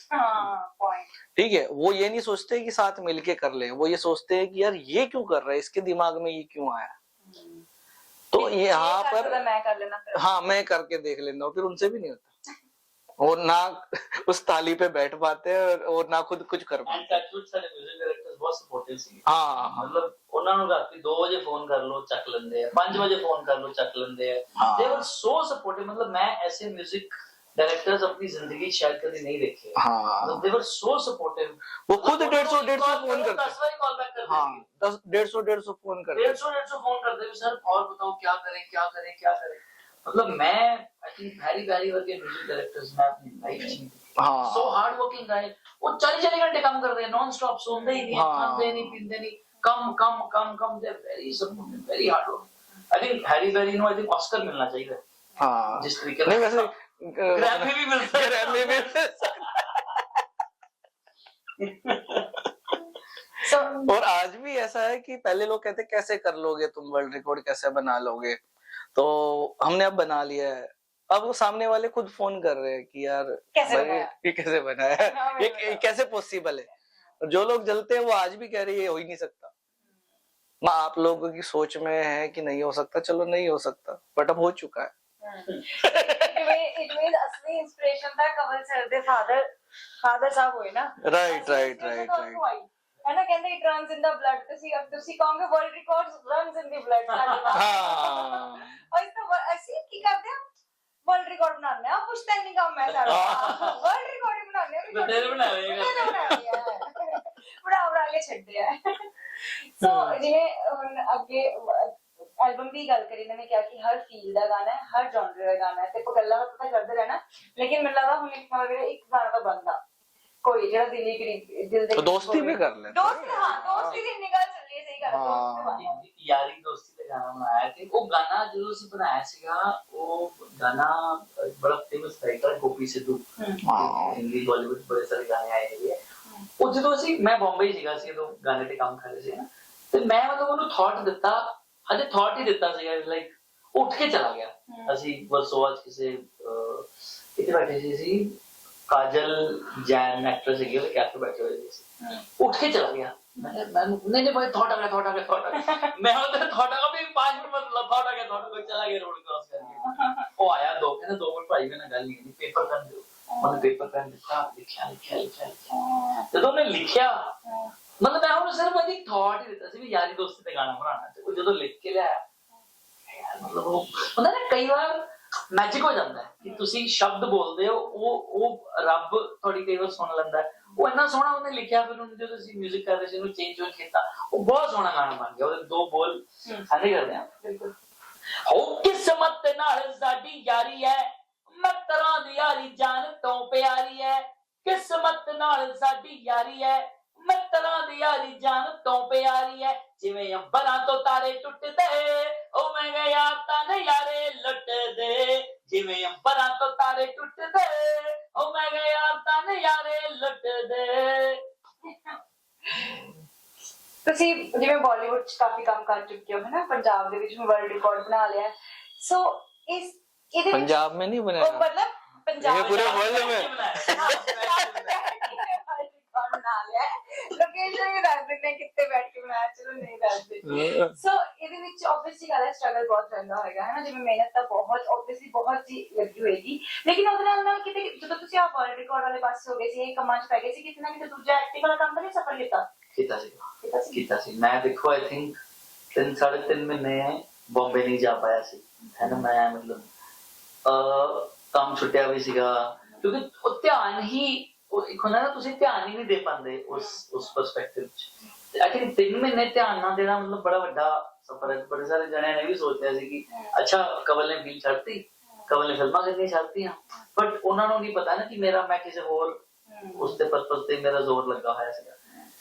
ठीक है। वो ये नहीं सोचते कि साथ मिलके कर ले, वो ये सोचते हैं कि यार ये क्यों कर रहा है, इसके दिमाग में ये क्यों आया, तो ये यहाँ पर मैं कर लेना, हाँ मैं करके देख लेना, और फिर उनसे भी नहीं होता, और ना उस ताली पे बैठ पाते हैं और ना खुद कुछ कर पाते हैं। हाँ मतलब ਉਹਨਾਂ ਨੂੰ ਰਾਤੀ 2 ਵਜੇ ਫੋਨ ਕਰ ਲੋ ਚੱਕ ਲੈਂਦੇ ਆ, 5 ਵਜੇ ਫੋਨ ਕਰ ਲੋ ਚੱਕ ਲੈਂਦੇ ਆ। they were so supportive, मतलब मैं ऐसे म्यूजिक डायरेक्टर्स अपनी जिंदगी शायद कभी नहीं देखे। हाँ they were so supportive, वो खुद 150 फोन करते, 10 बार कॉल बैक करते, हाँ 150 फोन करते, 150 फोन करते हैं सर और बताओ क्या करें क्या करें क्या करें। मतलब मैं आई थिंक हैरी बैरी वर्गे म्यूजिक डायरेक्टर्स में अपनी लाइफ जी, सो हार्ड वर्किंग गाय, वो 40 घंटे काम करते हैं नॉन स्टॉप, सोते ही नहीं, खाते नहीं पीते नहीं, कम कम कम कम, they very supportive, very hard working. I think Harry Barry no I think Oscar मिलना चाहिए। हाँ जिस तरीके नहीं वैसे ग्रैमी भी मिलता है, ग्रैमी भी और आज भी ऐसा है कि पहले लोग कहते कैसे कर लोगे तुम, वर्ल्ड रिकॉर्ड कैसे बना लोगे, तो हमने अब बना लिया है। अब वो सामने वाले खुद फोन कर रहे हैं कि यार ये कैसे बनाया है, ये कैसे पॉसिबल है। और जो लोग जलते हैं वो आज भी कह रहे हैं ये हो ही नहीं सकता। माँ आप लोगों की सोच में है कि नहीं हो सकता, चलो नहीं हो सकता, बट अब हो चुका है। it means असली इंस्पिरेशन था कमल सर दे फादर साहब होए ना, राइट है ना, कहते it runs in the blood, ਤੁਸੀਂ ਕਹੋਗੇ world records runs in the blood हाँ और इसका ਅਸੀਂ ਕੀ ਕਰਦੇ ਆ, वर्ल्ड रिकॉर्ड बनाने आ, पुछते नहीं काम है सारा वर्ल्ड रिकॉर्ड ही बनाने आ, बतेरे बनावेगा बड़ा के छड्डे है। सो जिਵੇਂ ਹੁਣ ਅੱਗੇ एल्बम की गल करी मैंने क्या कि हर फील का गाना है, हर जॉनर का गाना है, ते गल्ला पता करते रहना, लेकिन मैंने लगा हुन एक गाना तो बनदा कोई जेड़ा दिल की दिल दे दोस्ती भी कर ले, दोस्ती, हाँ दोस्ती की निगाह चल रही है, सही कर दोस्ती यारी दोस्ती पे गाना बनाया थे। वो गाना जो ਅਸੀਂ बनाया ਸੀਗਾ, ਉਹ गाना बड़ा फेमस राइटर गोपी सिद्धू, हिंदी बॉलीवुड बड़े सारे गाने आए हुए हैं। ਉਹ ਜਦੋਂ ਅਸੀਂ ਮੈਂ ਬੰਬਈ ਸੀਗਾ ਸੀ ਉਦੋਂ ਗਾਣੇ ਤੇ ਕੰਮ ਕਰ ਰਹੇ ਸੀ ਨਾ, ਤੇ ਮੈਂ ਮਤਲਬ ਉਹਨੂੰ ਥਾਟ ਦਿੱਤਾ, ਹਜੇ ਥਾਟ ਹੀ ਦਿੱਤਾ ਸੀਗਾ, ਲਾਈਕ ਉੱਠ ਕੇ ਚਲਾ ਗਿਆ। ਅਸੀਂ ਵਰਸੋਵਾ ਚ ਕਿਸੇ ਇੱਥੇ ਬੈਠੇ ਸੀ, काजल जैन एक्टर से गए कैफे बैठे हुए थे, उठ के चला गया। मैं नहीं भाई थॉट आ गया मैं उधर थॉट आ भी 5 मिनट मतलब थॉट आ गया चला गया रोड क्रॉस करके। वो आया 2 मिनट भाई मैंने गल नहीं, पेपर पेन दो, मैंने पेपर पेन दिखा, लिखा जब मैं लिखा, मतलब मैं उन्हें सिर्फ एक थॉट ही दिता सी यारी दोस्ती पे गाना बनाना, ते जो लिख के लिया मतलब वो ਹੁੰਦਾ ਨਾ ਕਈ ਵਾਰ मैजिक हो जाता है कि तुसी शब्द बोलते हो, वो रब थोड़ी कई बार सुन लेंदा है। वो इतना सोहना उन्हें लिखिया, फिर उन्हें जो तुसी म्यूजिक कर रहे थे उन्हें चेंज किया, वो बहुत सोहना गाना बन गया। ਉਹਦੇ 2 बोल साझे करते हैं, बिल्कुल हो किस्मत नाल साडी यारी है, मैं तरह दी यारी जान तो प्यारी है किस्मत नाल साडी यारी है मैं तरह दी यारी जान तो प्यारी है जिवें अंबरां तो तारे टुटदे ओ मैं गया तन यारे लुटदे जिवें अंबरां तो तारे टुटदे ओ मैं गया तन यारे लुटदे ਤੁਸੀਂ ਜਿਵੇਂ ਬਾਲੀਵੁੱਡ ਚ ਕਾਫੀ ਕੰਮ ਕਰ ਚੁੱਕੇ ਹੋ ਹੈ ਨਾ ਪੰਜਾਬ ਦੇ ਵਿੱਚ ਵਰਲਡ ਰਿਕਾਰਡ ਬਣਾ ਲਿਆ ਸੋ ਇਸ ਇਹਦੇ ਵਿੱਚ- पंजाब में नहीं बनाया मतलब पंजाब ये पूरे वर्ल्ड में बना लिया लोकेशन भी दस देते हैं कितने बैठ के बनाया चलो नहीं दसते सो ਇਹਦੇ ਵਿੱਚ ਆਬਵੀਅਸਲੀ ਗੱਲ ਹੈ ਸਟਰਗਲ ਬਹੁਤ ਰਹਿੰਦਾ ਹੋਏਗਾ ਹੈ ਨਾ ਜਿਵੇਂ ਮਿਹਨਤ ਤਾਂ ਬਹੁਤ ਆਬਵੀਅਸਲੀ ਬਹੁਤ ਜੀ ਲੱਗੀ ਹੋਏਗੀ ਲੇਕਿਨ ਉਹਦੇ ਨਾਲ ਕਿਤੇ ਜਦੋਂ ਤੁਸੀਂ ਆ ਵਰਲਡ ਰਿਕਾਰਡ ਵਾਲੇ ਪਾਸੇ ਹੋ ਗਏ ਸੀ ਇਹ ਕੰਮਾਂ 'ਚ ਪੈ ਗਏ ਸੀ ਕਿਤੇ ਨਾ ਕਿਤੇ ਦੂਜਾ ਐਕਟਿੰਗ ਵਾਲਾ ਕੰਮ ਤਾਂ ਨਹੀਂ ਸਫਲ ਕੀਤਾ ਸੀ ਮੈਂ ਦੇਖੋ ਆਈ ਥਿੰਕ 3.5 ਮਹੀਨੇ ਬੰਬੇ ਨਹੀਂ ਜਾ ਪਾਇਆ ਸੀ ਹੈ ਨਾ ਮੈਂ ਮਤਲਬ ਕੰਮ ਛੁੱਟਿਆ ਵੀ ਸੀਗਾ ਕਿਉਂਕਿ ਉਹ ਧਿਆਨ ਹੀ ਇੱਕ ਹੁੰਦਾ ਨਾ ਤੁਸੀਂ ਧਿਆਨ ਹੀ ਨਹੀਂ ਦੇ ਪਾਉਂਦੇ ਉਸ ਪਰਸਪੈਕਟਿਵ ਚ ਆਈ ਥਿੰਕ 3 ਮਹੀਨੇ ਧਿਆਨ ਨਾਲ ਦੇਣਾ ਮਤਲਬ ਬੜਾ ਵੱਡਾ ਸਫਰ ਹੈ ਬੜੇ ਸਾਰੇ ਜਣਿਆਂ ਨੇ ਵੀ ਸੋਚਿਆ ਸੀ ਕਿ ਅੱਛਾ ਕਵਲ ਨੇ ਫਿਲਮ ਛੱਡਤੀ ਕਵਲ ਨੇ ਫਿਲਮਾਂ ਕਰਨੀਆਂ ਛੱਡਤੀਆਂ ਬਟ ਉਹਨਾਂ ਨੂੰ ਨਹੀਂ ਪਤਾ ਨਾ ਕਿ ਮੇਰਾ ਮੈਂ ਕਿਸੇ ਹੋਰ ਉਸ ਦੇ ਪਰਪਸ ਤੇ ਮੇਰਾ ਜ਼ੋਰ ਲੱਗਾ ਹੋਇਆ ਸੀਗਾ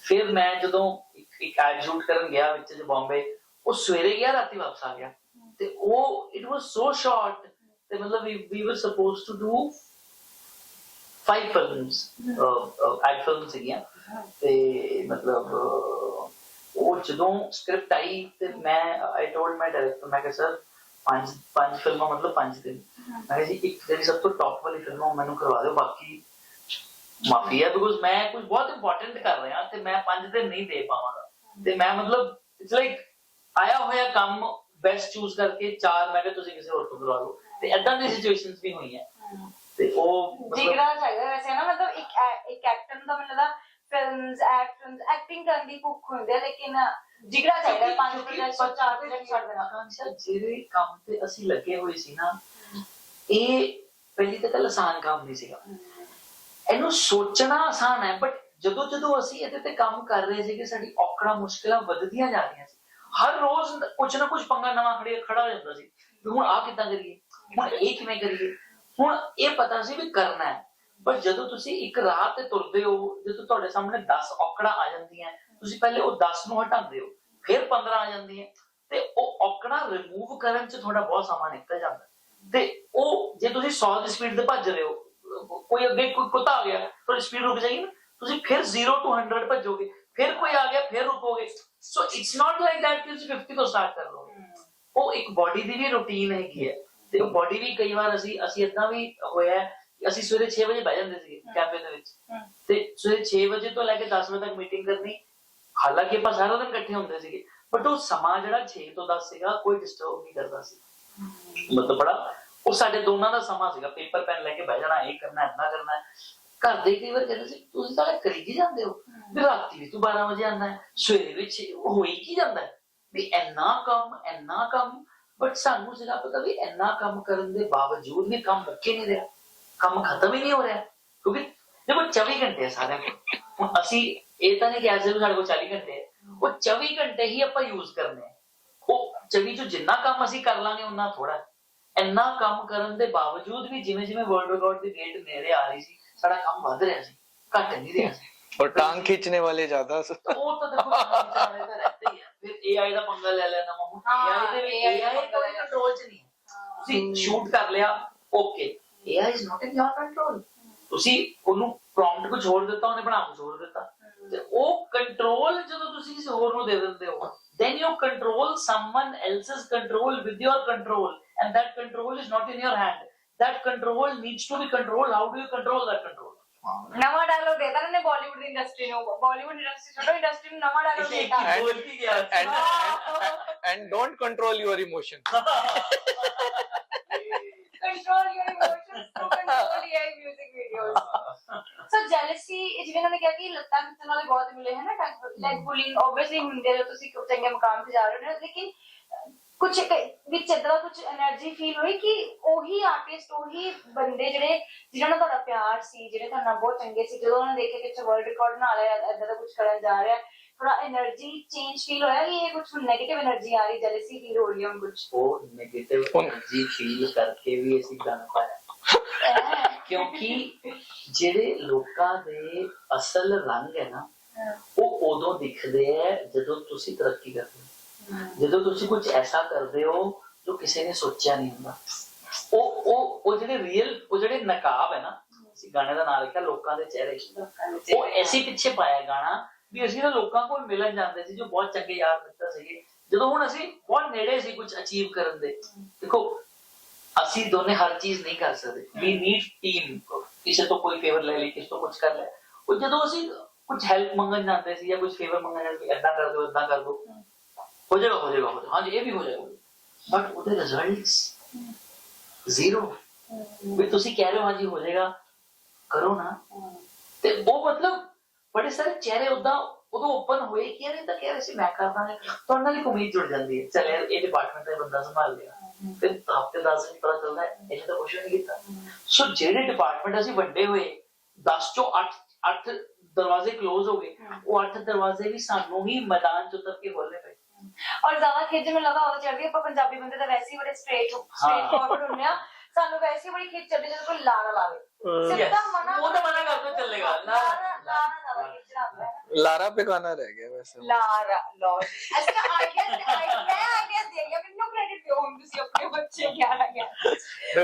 ਫਿਰ ਮੈਂ ਜਦੋਂ ਇੱਕ ਐਡ ਸ਼ੂਟ ਕਰਨ ਗਿਆ ਵਿੱਚ ਬੰਬੇ ਉਹ ਸਵੇਰੇ ਗਿਆ ਰਾਤੀ ਵਾਪਸ ਆ ਗਿਆ ਤੇ ਉਹ ਇਟ ਵਾਸ ਸੋ ਸ਼ਾਰਟ ਤੇ ਮਤਲਬ we were supposed to do 5 films ad film ਸੀਗੀਆਂ ਤੇ ਮਤਲਬ ਉਹ ਜਦੋਂ ਸਕ੍ਰਿਪਟ ਆਈ ਤੇ ਮੈਂ ਆਈ ਟੋਲਡ ਮਾਈ ਡਾਇਰੈਕਟਰ ਮੈਂ ਕਿਹਾ ਸਰ ਪੰਜ ਫਿਲਮਾਂ ਮਤਲਬ 5 ਦਿਨ ਮੈਂ ਕਿਹਾ ਜੀ ਇੱਕ ਜਿਹੜੀ ਸਭ ਤੋਂ ਟੌਪ ਵਾਲੀ ਫਿਲਮ ਉਹ ਮੈਨੂੰ ਕਰਵਾ ਦਿਓ ਬਾਕੀ ਮਾਫੀ ਹੈ ਬਿਕੋਜ਼ ਮੈਂ ਕੁਝ ਬਹੁਤ ਇੰਪੋਰਟੈਂਟ ਕਰ ਰਿਹਾ ਤੇ ਮੈਂ 5 ਦਿਨ ਨਹੀਂ ਦੇ ਪਾਵਾਂਗਾ ਤੇ ਮੈਂ ਮਤਲਬ ਇਟਸ ਲਾਈਕ ਆਇਆ ਹੋਇਆ ਕੰਮ ਬੈਸਟ ਚੂਜ਼ ਕਰਕੇ 4 ਮੈਂ ਕਿਹਾ ਤੁਸੀਂ ਕਿਸੇ ਹੋਰ ਤੋਂ ਕਰਵਾ ਲਓ ਤੇ ਏਦਾਂ ਦੀ ਸਿਚੁਏਸ਼ਨਸ ਵੀ ਹੋਈਆਂ ਤੇ ਉਹ ਜਿਗਰਾ ਚਾਹੀਦਾ ਵੈਸੇ ਨਾ ਮਤਲਬ ਇੱਕ ਐਕਟਰ ਦਾ ਮੈਨੂੰ ਲੱਗਦਾ ਫਿਲਮਸ ਐਕਟਿੰਗ ਕਰਨ ਦੀ ਭੁੱਖ ਹੁੰਦੀ ਹੈ ਲੇਕਿਨ ਜਿਗਰਾ ਚਾਹੀਦਾ 5 ਪ੍ਰੋਜੈਕਟ 4 ਪ੍ਰੋਜੈਕਟ ਛੱਡ ਦੇਣਾ ਜਿਹੜੇ ਕੰਮ ਤੇ ਅਸੀਂ ਲੱਗੇ ਹੋਏ ਸੀ ਨਾ ਇਹ ਪਹਿਲੀ ਤਾਂ ਗੱਲ ਆਸਾਨ ਕੰਮ ਨਹੀਂ ਸੀਗਾ ਇਹਨੂੰ ਸੋਚਣਾ ਆਸਾਨ ਹੈ ਬਟ ਜਦੋਂ ਜਦੋਂ ਅਸੀਂ ਇਹਦੇ ਤੇ ਕੰਮ ਕਰ ਰਹੇ ਸੀਗੇ ਸਾਡੀ ਔਕੜਾਂ ਮੁਸ਼ਕਿਲਾਂ ਵੱਧਦੀਆਂ ਜਾ ਰਹੀਆਂ ਸੀ ਹਰ ਰੋਜ਼ ਕੁਝ ਨਾ ਕੁਝ ਪੰਗਾ ਨਵਾਂ ਖੜਾ ਹੋ ਜਾਂਦਾ ਸੀ ਹੁਣ ਆ ਕਿੱਦਾਂ ਕਰੀਏ ਹੁਣ ਇਹ ਕਿਵੇਂ ਕਰੀਏ ਹੁਣ ਇਹ ਪਤਾ ਸੀ ਵੀ ਕਰਨਾ ਹੈ ਪਰ ਜਦੋਂ ਤੁਸੀਂ ਇੱਕ ਰਾਹ ਤੇ ਤੁਰਦੇ ਹੋ ਜਦੋਂ ਤੁਹਾਡੇ ਸਾਹਮਣੇ 10 ਔਕੜਾਂ ਆ ਜਾਂਦੀਆਂ ਤੁਸੀਂ ਪਹਿਲੇ ਉਹ 10 ਨੂੰ ਹਟਾਉਂਦੇ ਹੋ ਫਿਰ 15 ਆ ਜਾਂਦੀਆਂ ਤੇ ਉਹ ਔਕੜਾਂ ਰਿਮੂਵ ਕਰਨ ਚ ਤੁਹਾਡਾ ਬਹੁਤ ਸਮਾਂ ਨਿਕਲ ਜਾਂਦਾ ਤੇ ਉਹ ਜੇ ਤੁਸੀਂ 100 ਦੀ ਸਪੀਡ ਤੇ ਭੱਜ ਰਹੇ ਹੋ ਕੋਈ ਅੱਗੇ ਕੋਈ ਕੁੱਤਾ ਆ ਗਿਆ ਤੁਹਾਡੀ ਸਪੀਡ ਰੁਕ ਜਾਏਗੀ ਨਾ ਤੁਸੀਂ ਫਿਰ 0 to 100 ਭੱਜੋਗੇ ਫਿਰ ਕੋਈ ਆ ਗਿਆ ਫਿਰ ਰੁਕੋਗੇ so it's not like that ਕਿ ਤੁਸੀਂ 50 ਤੋਂ ਸਟਾਰਟ ਕਰ ਲਓਗੇ ਉਹ ਇੱਕ ਬਾਡੀ ਦੀ ਵੀ ਰੂਟੀਨ ਹੈਗੀ ਹੈ ਤੇ ਉਹ ਬਾਡੀ ਵੀ ਕਈ ਵਾਰ ਅਸੀਂ ਏਦਾਂ ਵੀ ਹੋਇਆ ਅਸੀਂ ਸਵੇਰੇ 6 ਵਜੇ ਬਹਿ ਜਾਂਦੇ ਸੀਗੇ ਕੈਫੇ ਦੇ ਵਿੱਚ ਤੇ ਸਵੇਰੇ 6 ਵਜੇ ਤੋਂ ਲੈ ਕੇ 10 ਵਜੇ ਤੱਕ ਮੀਟਿੰਗ ਕਰਨੀ ਹਾਲਾਂਕਿ ਆਪਾਂ ਸਾਰਾ ਦਿਨ ਇਕੱਠੇ ਹੁੰਦੇ ਸੀਗੇ ਬਟ ਉਹ ਸਮਾਂ ਜਿਹੜਾ 6 ਤੋਂ 10 ਸੀਗਾ ਕੋਈ ਡਿਸਟਰਬ ਨਹੀਂ ਕਰਦਾ ਸੀ ਮਤਲਬ ਬੜਾ ਉਹ ਸਾਡੇ ਦੋਨਾਂ ਦਾ ਸਮਾਂ ਸੀਗਾ ਪੇਪਰ ਪੈਨ ਲੈ ਕੇ ਬਹਿ ਜਾਣਾ ਇਹ ਕਰਨਾ ਏਦਾਂ ਕਰਨਾ ਘਰ ਦੇ ਕਈ ਵਾਰ ਕਹਿੰਦੇ ਸੀ ਤੁਸੀਂ ਤਾਂ ਕਰੀ ਕੀ ਜਾਂਦੇ ਹੋ ਵੀ ਰਾਤੀ ਵੀ ਤੂੰ 12 ਵਜੇ ਆਉਂਦਾ ਸਵੇਰੇ ਵਿੱਚ ਹੋਈ ਕੀ ਜਾਂਦਾ ਵੀ ਇੰਨਾ ਕੰਮ ਬਟ ਸਾਨੂੰ ਸੀਗਾ ਪਤਾ ਵੀ ਇੰਨਾ ਕੰਮ ਕਰਨ ਦੇ ਬਾਵਜੂਦ ਵੀ ਕੰਮ ਮੁੱਕੇ ਨਹੀਂ ਰਿਹਾ ਕੰਮ ਖਤਮ ਹੀ ਨਹੀਂ ਹੋ ਰਿਹਾ ਕਿਉਂਕਿ ਦੇਖੋ 24 ਘੰਟੇ ਆ ਸਾਰਿਆਂ ਕੋਲ ਹੁਣ ਅਸੀਂ ਇਹ ਤਾਂ ਨਹੀਂ ਕਿ ਐਸੇ ਵੀ ਸਾਡੇ ਕੋਲ 40 ਘੰਟੇ ਆ ਉਹ 24 ਘੰਟੇ ਹੀ ਆਪਾਂ ਯੂਜ਼ ਕਰਨੇ ਆ ਉਹ 24 ਚੋਂ ਜਿੰਨਾ ਕੰਮ ਅਸੀਂ ਕਰ ਲਾਂਗੇ ਉਨਾ ਥੋੜਾ ਇੰਨਾ ਕੰਮ ਕਰਨ ਦੇ ਬਾਵਜੂਦ ਵੀ ਜਿਵੇਂ ਜਿਵੇਂ ਵਰਲਡ ਰਿਕਾਰਡ ਦੀ ਡੇਟ ਨੇੜੇ ਆ ਰਹੀ ਸੀ ਸਾਡਾ ਕੰਮ ਵੱਧ ਰਿਹਾ ਸੀ ਘਟ ਨਹੀਂ ਰਿਹਾ ਸੀ और टांग खींचने वाले ज्यादा ਉਹ ਤਾਂ ਦੇਖੋ ਜਾਣੇ ਤਾਂ ਰਹਿੰਦੇ ਹੀ ਆ ਫਿਰ AI ਦਾ ਪੰਗਾ ਲੈ ਲੈਣਾ AI ਦੇ ਵੀ AI ਕੋਈ ਕੰਟਰੋਲ ਚ ਨਹੀਂ ਹੈ ਤੁਸੀਂ ਸ਼ੂਟ ਕਰ ਲਿਆ okay AI is not in your control ਤੁਸੀਂ ਉਹਨੂੰ ਪ੍ਰੌਂਪਟ ਕੁਝ ਹੋਰ ਦਿੱਤਾ ਉਹਨੇ ਬਣਾ ਕੁਝ ਹੋਰ ਦਿੱਤਾ ਤੇ ਉਹ ਕੰਟਰੋਲ ਜਦੋਂ ਤੁਸੀਂ ਕਿਸੇ ਹੋਰ ਨੂੰ ਦੇ ਦਿੰਦੇ ਹੋ then you control someone else's control with your control and that control is not in your hand that control needs to be controlled how do you control that control ਨਵਾਂ ਡਾਇਲੋਗ ਦੇਤਾ ਨੇ ਬਾਲੀਵੁੱਡ ਦੀ ਇੰਡਸਟਰੀ ਨੂੰ Bollywood industry ਛੋਟੋ industry ਨੂੰ ਨਵਾਂ dialog ਦੇਤਾ and don't control your emotions control your emotions to control AI music videos so jealousy ਜਿਵੇਂ ਉਹਨਾਂ ਨੇ ਕਿਹਾ ਕਿ ਲੱਤਾਂ ਖਿੱਚਣ ਵਾਲੇ ਬਹੁਤ ਮਿਲੇ ਹੈ ਨਾ ਲਾਈਕ ਬੁਲਿੰਗ ਆਬਵੀਅਸਲੀ ਹੁੰਦੇ ਨੇ ਤੁਸੀਂ ਚੰਗੇ ਮੁਕਾਮ ਤੇ ਜਾ ਰਹੇ ਹੋ ਲੇਕਿਨ ਕੁਝ ਵਿੱਚ ਏਦਾਂ ਕੁਝ એનર્ਜੀ ਫੀਲ ਹੋਈ ਕਿ ਉਹੀ ਆਰਟਿਸਟ ਉਹੀ ਬੰਦੇ ਜਿਹੜੇ ਜਿਨ੍ਹਾਂ ਨਾਲ ਤੁਹਾਡਾ ਪਿਆਰ ਸੀ ਜਿਹੜੇ ਤੁਹਾਡੇ ਨਾਲ ਬਹੁਤ ਚੰਗੇ ਸੀ ਜਦੋਂ ਉਹਨਾਂ ਨੇ ਦੇਖਿਆ ਕਿ ਵਰਲਡ ਰਿਕਾਰਡ ਬਣਾ ਲਿਆ ਏਦਾਂ ਦਾ ਕੁਝ ਕਰਨ ਜਾ ਰਿਹਾ ਥੋੜਾ એનર્ਜੀ ਚੇਂਜ ਫੀਲ ਹੋਇਆ ਕਿ ਇਹ ਕੁਝ ਨੈਗੇਟਿਵ એનર્ਜੀ ਆ ਰਹੀ ਜੈਲਸੀ ਫੀਲ ਹੋ ਰਹੀ ਹੈ ਕੁਝ ਉਹ ਨੈਗੇਟਿਵ એનર્ਜੀ ਫੀਲ ਕਰਕੇ ਵੀ ਅਸੀਂ ਗਾਣਾ ਪਾਇਆ ਕਿਉਂਕਿ ਜਿਹੜੇ ਲੋਕਾਂ ਦੇ ਅਸਲ ਰੰਗ ਹੈ ਨਾ ਉਹ ਉਦੋਂ ਦਿਖਦੇ ਹੈ ਜਦੋਂ ਤੁਸੀਂ ਤਰੱਕੀ ਕਰਦੇ ਹੋ, ਜਦੋਂ ਤੁਸੀਂ ਕੁਝ ਐਸਾ ਕਰਦੇ ਹੋ ਜੋ ਕਿਸੇ ਨੇ ਸੋਚਿਆ ਨਹੀਂ ਹੁੰਦਾ। ਉਹ ਜਿਹੜੇ ਰੀਅਲ, ਉਹ ਜਿਹੜੇ ਨਕਾਬ ਹੈ ਨਾ, ਅਸੀਂ ਗਾਣੇ ਦਾ ਨਾਮ ਲਿਖਿਆ ਲੋਕਾਂ ਦੇ ਚਿਹਰੇ, ਉਹ ਐਸੀ ਪਿੱਛੇ ਪਾਇਆ ਗਾਣਾ ਵੀ ਅਸੀਂ ਤਾਂ ਲੋਕਾਂ ਕੋਲ ਮਿਲਣ ਜਾਂਦੇ ਸੀ ਜੋ ਬਹੁਤ ਚੰਗੇ ਯਾਰ ਮਿੱਤਰ ਸੀਗੇ, ਜਦੋਂ ਹੁਣ ਅਸੀਂ ਬਹੁਤ ਨੇੜੇ ਸੀ ਕੁਝ ਅਚੀਵ ਕਰਨ ਦੇ। ਦੇਖੋ ਅਸੀਂ ਦੋਨੇ ਹਰ ਚੀਜ਼ ਨਹੀਂ ਕਰ ਸਕਦੇ, ਵੀ ਨੀਡ ਟੀਮ, ਕਿਸੇ ਤੋਂ ਕੋਈ ਫੇਵਰ ਲੈ ਲਈ, ਕਿਸੇ ਤੋਂ ਕੁਝ ਕਰ ਲਿਆ। ਉਹ ਜਦੋਂ ਅਸੀਂ ਕੁਝ ਹੈਲਪ ਮੰਗਣ ਜਾਂਦੇ ਸੀ ਜਾਂ ਕੁਝ ਫੇਵਰ ਮੰਗਣ ਜਾਂਦੇ ਸੀ, ਏਦਾਂ ਕਰ ਦਿਓ ਏਦਾਂ ਕਰ ਦਿਓ, ਹੋ ਜਾਏਗਾ ਹਾਂਜੀ ਇਹ ਵੀ ਹੋ ਜਾਏਗਾ, ਬਟ ਉਹਦੇ ਰਿਜ਼ਲਟਸ ਜ਼ੀਰੋ। ਵੀ ਤੁਸੀਂ ਕਹਿ ਰਹੇ ਹੋ ਹਾਂਜੀ ਹੋ ਜਾਏਗਾ, ਕਰੋ ਨਾ। ਤੇ ਉਹ ਮਤਲਬ ਬੜੇ ਸਾਰੇ ਚਿਹਰੇ ਉਦੋਂ ਓਪਨ ਹੋਏ ਕਿ ਯਾਰ ਇਹ ਤਾਂ ਕਹਿ ਰਹੇ ਸੀ ਮੈਂ ਕਰਦਾ, ਤੁਹਾਡੇ ਨਾਲ ਇੱਕ ਉਮੀਦ ਜੁੜ ਜਾਂਦੀ ਹੈ, ਚੱਲ ਯਾਰ ਇਹ ਡਿਪਾਰਟਮੈਂਟ ਦਾ ਬੰਦਾ ਸੰਭਾਲ ਲਿਆ। ਫਿਰ ਹਫ਼ਤੇ 10 ਦਿਨ ਪਤਾ ਚੱਲਦਾ ਇਹਨੇ ਤਾਂ ਕੁਛ ਵੀ ਨਹੀਂ ਕੀਤਾ। ਸੋ ਜਿਹੜੇ ਡਿਪਾਰਟਮੈਂਟ ਅਸੀਂ ਵੰਡੇ ਹੋਏ 10 ਚੋਂ 8 ਦਰਵਾਜ਼ੇ ਕਲੋਜ਼ ਹੋ ਗਏ, ਉਹ 8 ਦਰਵਾਜ਼ੇ ਵੀ ਸਾਨੂੰ ਹੀ ਮੈਦਾਨ ਚ ਉਤਰ ਕੇ ਖੋਲਣੇ ਪਏ। ਔਰ ਜ਼ਿਆਦਾ ਖਿੱਚ ਮੈਨੂੰ ਲੱਗਾ ਉਦੋਂ ਚੜ੍ਹਦੀ, ਆਪਾਂ ਪੰਜਾਬੀ ਬੰਦੇ ਤਾਂ ਵੈਸੇ ਹੀ ਬੜੇ ਸਟ੍ਰੇਟ ਫਾਰਵਰਡ ਹੁੰਦੇ ਆ, ਸਾਨੂੰ ਵੈਸੇ ਹੀ ਬੜੀ ਖਿੱਚ ਚੜ੍ਹਦੀ ਜਦੋਂ ਕੋਈ ਲਾਰਾ ਲਾਵੇ, ਸਿੱਧਾ ਮਨਾ, ਉਹ ਤਾਂ ਮਨਾ ਕਰ ਦੋ ਚੱਲੇਗਾ, लारा पे गाना रह गया वैसे। ਲਾਰਾ ਲॉर्ड ऐसा आइडिया मैं आइडिया दे गया, ਮੈਨੂੰ ਕ੍ਰੈਡਿਟ ਦਿਓ ਹੁਣ ਤੁਸੀਂ ਆਪਣੇ ਬੱਚੇ ਕੀ ਆ ਗਿਆ।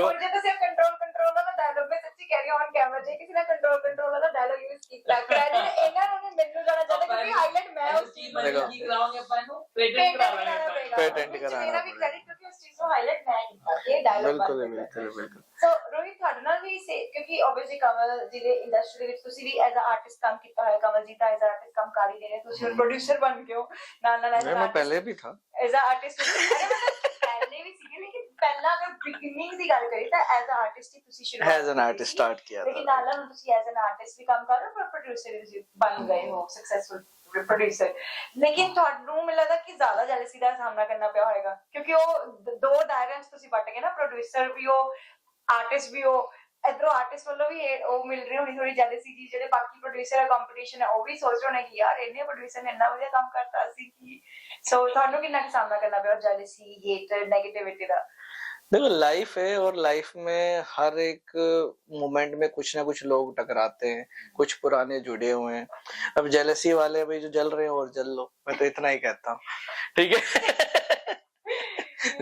और ਜੇ ਤੁਸੀਂ ਕੰਟਰੋਲ ਵਾਲਾ ਡਾਇਲੌਗ ਮੈਂ ਸੱਚੀ ਕਹਿ ਰਹੀ ਹਾਂ ਔਨ ਕੈਮਰਾ, ਜੇ ਕਿਸੇ ਨੇ ਕੰਟਰੋਲ ਵਾਲਾ ਡਾਇਲੌਗ ਯੂਜ਼ ਕੀਤਾ, ਕ੍ਰੈਡਿਟ ਇਹਨਾਂ ਨੂੰ ਮੈਨੂੰ ਜਾਣਾ ਚਾਹੀਦਾ ਕਿਉਂਕਿ ਹਾਈਲਾਈਟ ਮੈਂ ਉਸ ਚੀਜ਼ ਨੂੰ ਕੀ ਕਰਾਉਂਗੇ ਆਪਾਂ ਇਹਨੂੰ ਪੇਟੈਂਟ ਕਰਾਉਣਾ ਵੀ ਕ੍ਰੈਡਿਟ ਕਿਉਂਕਿ ਉਸ ਚੀਜ਼ ਨੂੰ ਹਾਈਲਾਈਟ ਮੈਂ ਕੀਤਾ ਇਹ ਡਾਇਲੌਗ। बिल्कुल। ਸੋ ਰੋਹਿਤ ਤੁਹਾਡੇ ਨਾਲ ਵੀ ਕਿਉਂਕਿ ਆਬਵੀਅਸਲੀ ਕਮਲ ਜਿਹਦੇ ਇੰਡਸਟਰੀ ਦੇ ਵਿੱਚ ਤੁਸੀਂ ਵੀ ਐਜ਼ ਅ ਆਰਟਿਸਟ ਕੰਮ ਕੀਤਾ ਹੋਇਆ, ਕਮਲ ਜੀ ਤਾਂ ਐਜ਼ ਅ ਆਰਟਿਸਟ ਕੰਮ ਕਰ ਹੀ ਰਹੇ ਨੇ, ਤੁਸੀਂ ਹੁਣ ਪ੍ਰੋਡਿਊਸਰ ਬਣ ਗਏ ਹੋ ਨਾਲ ਐਜ਼ मैं पहले भी था ਐਜ਼ ਅ ਆਰਟਿਸਟ। ਪਹਿਲੇ ਵੀ ਸੀਗੇ ਲੇਕਿਨ ਪਹਿਲਾਂ ਅਗਰ ਬਿਗਨਿੰਗ ਦੀ ਗੱਲ ਕਰੀ ਤਾਂ ਐਜ਼ ਅ ਆਰਟਿਸਟ ਹੀ ਤੁਸੀਂ ਸ਼ੁਰੂ एज एन आर्टिस्ट स्टार्ट किया ਲੇਕਿਨ था। ਨਾਲ ਹੁਣ ਤੁਸੀਂ ਐਜ਼ ਐਨ ਆਰਟਿਸਟ ਵੀ ਕੰਮ ਕਰ ਰਹੇ ਹੋ, ਪਰ ਪ੍ਰੋਡਿਊਸਰ ਵੀ ਬਣ ਗਏ ਹੋ, ਸਕਸੈਸਫੁਲ ਪ੍ਰੋਡਿਊਸਰ। ਲੇਕਿਨ ਤੁਹਾਨੂੰ ਮੈਨੂੰ ਲੱਗਦਾ ਕਿ ਜ਼ਿਆਦਾ ਜੈਲਸੀ ਦਾ ਸਾਹਮਣਾ ਕਰਨਾ ਪਿਆ ਹੋਏਗਾ ਕਿਉਂਕਿ ਉਹ ਦੋ ਦਾਇਰਿਆਂ 'ਚ ਤੁਸੀਂ ਵੱਟ ਗਏ ਨਾ, ਪ੍ਰੋਡਿਊਸਰ ਵੀ ਹੋ ਆਰਟਿਸਟ ਵੀ ਹੋ। ਇਧਰੋਂ ਆਰਟਿਸਟ ਵੱਲੋਂ ਵੀ ਉਹ ਮਿਲ ਰਹੀ ਹੋਣੀ ਥੋੜੀ ਜੈਲਸੀ ਜੀ, ਜਿਹੜੇ ਬਾਕੀ ਪ੍ਰੋਡਿਊਸਰ ਹੈ ਕੰਪੀਟੀਸ਼ਨ ਹੈ ਉਹ ਵੀ ਸੋਚ ਰਹੇ ਹੋਣੇ ਕਿ ਯਾਰ ਇੰਨੇ ਪ੍ਰੋਡਿਊਸਰ ਨੇ ਇੰਨਾ ਵਧੀਆ ਕੰਮ ਕਰਤਾ ਸੀ ਕਿ। ਸੋ ਤੁਹਾਨੂੰ ਕਿੰਨਾ ਕੁ ਸਾਹਮਣਾ ਕਰਨਾ ਪਿਆ ਜੈਲਸੀ, ਹੇਟ, नेगेटिविटी ਦਾ? देखो लाइफ है और लाइफ में हर एक मोमेंट में कुछ ना कुछ लोग टकराते हैं, कुछ पुराने जुड़े हुए हैं। अब जेलसी वाले भाई जो जल रहे हैं और जल लो, मैं तो इतना ही कहता हूँ, ठीक है।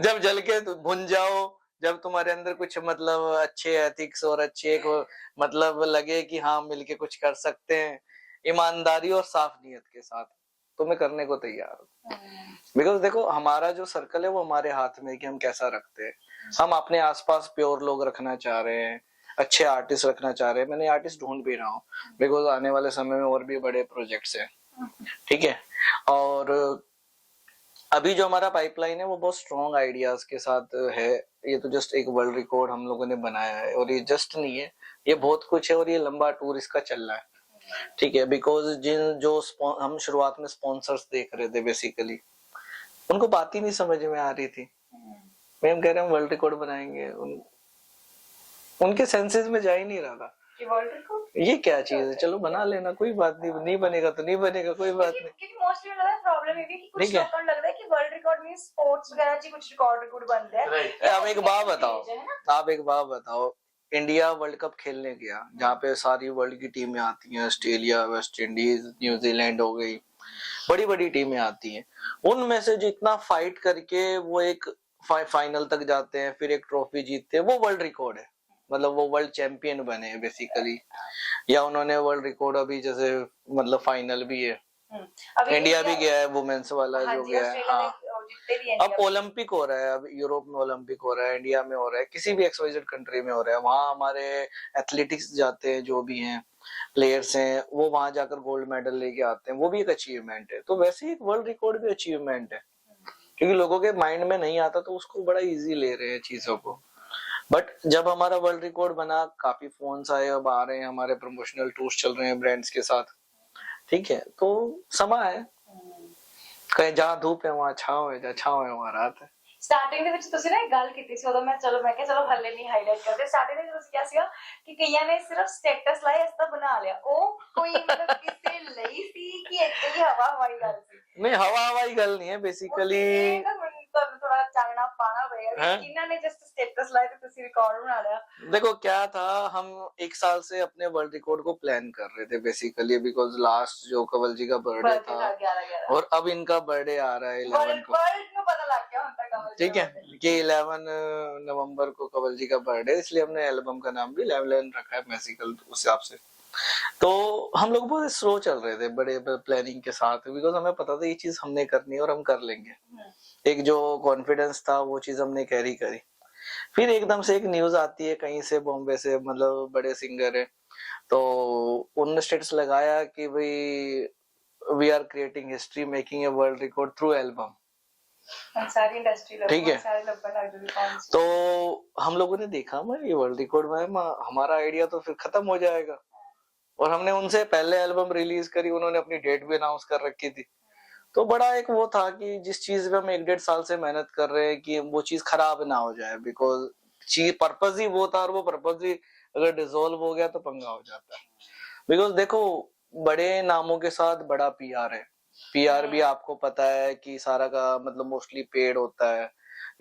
जब जल के भुन जाओ, जब तुम्हारे अंदर कुछ मतलब अच्छे एथिक्स और अच्छे एक मतलब लगे कि हाँ मिलके कुछ कर सकते हैं, ईमानदारी और साफ नीयत के साथ, तो मैं करने को तैयार हूँ। बिकॉज देखो हमारा जो सर्कल है वो हमारे हाथ में है कि हम कैसा रखते हैं। हम अपने आसपास प्योर लोग रखना चाह रहे हैं, अच्छे आर्टिस्ट रखना चाह रहे हैं, मैंने आर्टिस्ट ढूंढ भी रहा हूँ बिकॉज आने वाले समय में और भी बड़े प्रोजेक्ट्स हैं, ठीक है। और अभी जो हमारा पाइपलाइन है वो बहुत स्ट्रॉन्ग आइडियाज के साथ है। ये तो जस्ट एक वर्ल्ड रिकॉर्ड हम लोगों ने बनाया है और ये जस्ट नहीं है, ये बहुत कुछ है और ये लंबा टूर इसका चल रहा है, ठीक है। बिकॉज हम शुरुआत में स्पॉन्सर्स देख रहे थे बेसिकली, उनको बात ही नहीं समझ में आ रही थी। मैम कह रहे हैं हम वर्ल्ड रिकॉर्ड बनाएंगे, उनके सेंसेस में जा ही नहीं रहा था कि वर्ल्ड रिकॉर्ड ये क्या चीज है, चलो बना लेना कोई बात नहीं, नहीं बनेगा तो नहीं बनेगा कोई बात नहीं। क्योंकि मोस्टली लग रहा है प्रॉब्लम ये भी कि कुछ लोगों को लग रहा है कि वर्ल्ड रिकॉर्ड मींस स्पोर्ट्स वगैरह जी कुछ रिकॉर्ड बनते हैं। आप एक बात बताओ, इंडिया वर्ल्ड कप खेलने गया जहाँ पे सारी वर्ल्ड की टीमें आती हैं, ऑस्ट्रेलिया, वेस्ट इंडीज, न्यूजीलैंड हो गई, बड़ी बड़ी टीमें आती हैं, उनमें से जो इतना फाइट करके वो एक फाइनल तक जाते हैं, फिर एक ट्रॉफी जीतते हैं, वो वर्ल्ड रिकॉर्ड है, मतलब वो वर्ल्ड चैंपियन बने हैं बेसिकली। या उन्होंने वर्ल्ड रिकॉर्ड अभी जैसे मतलब फाइनल भी है, इंडिया भी गया है वुमेन्स वाला जो गया है। हाँ, अब ओलंपिक हो रहा है, अब यूरोप में ओलंपिक हो रहा है, इंडिया में हो रहा है, किसी भी एक्सवाइजेड कंट्री में हो रहा है, वहाँ हमारे एथलेटिक्स जाते हैं, जो भी हैं प्लेयर्स हैं, वो वहां जाकर गोल्ड मेडल लेके आते हैं, वो भी एक अचीवमेंट है। तो वैसे ही एक वर्ल्ड रिकॉर्ड भी अचीवमेंट है, क्योंकि लोगों के माइंड में नहीं आता तो उसको बड़ा इजी ले रहे हैं चीजों को। बट जब हमारा वर्ल्ड रिकॉर्ड बना, काफी फोन्स आए, अब आ रहे हैं, हमारे प्रमोशनल टूर्स चल रहे हैं ब्रांड्स के साथ, ठीक है। तो समा है, कहीं जहाँ धूप है वहाँ छांव है, जहाँ छांव है वहाँ रात है। ਸਟਾਰਟਿੰਗ ਦੇ ਵਿੱਚ ਤੁਸੀਂ ਨਾ ਇੱਕ ਗੱਲ ਕੀਤੀ ਸੀ, ਉਦੋਂ ਮੈਂ ਕਿਹਾ ਚਲੋ ਹੱਲੇ ਨਹੀਂ ਹਾਈਲਾਈਟ ਕਰਦੇ। ਸਟਾਰਟਿੰਗ ਦੇ ਵਿੱਚ ਤੁਸੀਂ ਕਿਹਾ ਸੀਗਾ ਕਿ ਕਈਆਂ ਨੇ ਸਿਰਫ ਸਟੇਟਸ ਲਾਇਆ, ਇਸ ਤਾਂ ਬਣਾ ਲਿਆ, ਉਹ ਕੋਈ ਮਤਲਬ ਕਿਸੇ ਲਈ ਸੀ ਕਿ ਇੱਥੇ ਹੀ ਹਵਾਈ ਗੱਲ ਸੀ? नहीं हवाई गल नहीं है बेसिकली, ਤੁਹਾਨੂੰ ਥੋੜਾ ਚਾਨਣਾ ਪਾਣਾ ਪਏਗਾ हाँ? किन्ना ने जस्ट स्टेटस लाया तो तुसी रिकॉर्ड बना लिया। देखो क्या था, हम 1 साल से अपने वर्ल्ड रिकॉर्ड को प्लान कर रहे थे बेसिकली, बिकॉज लास्ट जो कंवल जी का बर्थडे था 11 और अब इनका बर्थडे आ रहा है 11 को, वर्ल्ड को पता लग गया होता कमल जी ठीक है, का birthday। कि 11 नवंबर को कंवल जी का बर्थडे, इसलिए हमने एल्बम का नाम भी 11 रखा है मैजिकल उस हिसाब से। तो हम लोग बहुत स्लो चल रहे थे बड़े प्लानिंग के साथ, बिकॉज हमें पता था ये चीज हमने करनी है और हम कर लेंगे। एक जो कॉन्फिडेंस था वो चीज हमने कैरी करी। फिर एकदम से एक न्यूज आती है कहीं से, बॉम्बे से, मतलब बड़े सिंगर है, तो उन्होंने स्टेटस लगाया कि भाई we are creating history, making a world record through album. सारी इंडस्ट्री लग, ठीक है। सारे लगभग लग रही कौन सी। तो हम लोगों ने देखा ये वर्ल्ड रिकॉर्ड में हमारा आइडिया तो फिर खत्म हो जाएगा, और हमने उनसे पहले एल्बम रिलीज करी, उन्होंने अपनी डेट भी अनाउंस कर रखी थी। तो बड़ा एक वो था कि जिस चीज पे हम 1-1.5 साल से मेहनत कर रहे हैं कि वो चीज खराब ना हो जाए, बिकॉज चीज पर्पज ही वो था, और वो पर्पज ही अगर डिसॉल्व हो गया तो पंगा हो जाता है। बिकॉज देखो बड़े नामों के साथ बड़ा पीआर है, पीआर भी आपको पता है कि सारा का मतलब मोस्टली पेड होता है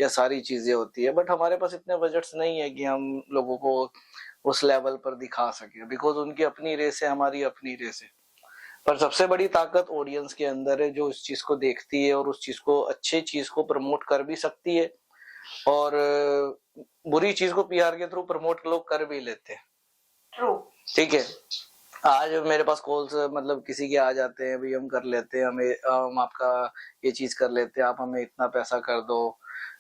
या सारी चीजें होती है, बट हमारे पास इतने बजट्स नहीं है कि हम लोगों को उस लेवल पर दिखा सके, बिकॉज उनकी अपनी रेस है, हमारी अपनी रेस है। पर सबसे बड़ी ताकत ऑडियंस के अंदर है, जो उस चीज को देखती है और उस चीज को, अच्छी चीज को प्रमोट कर भी सकती है, और बुरी चीज को पीआर के थ्रू प्रमोट लोग कर भी लेते हैं। ट्रू। ठीक है, आज मेरे पास कॉल्स मतलब किसी के आ जाते हैं, भाई हम कर लेते हैं, हम आपका ये चीज कर लेते हैं, आप हमें इतना पैसा कर दो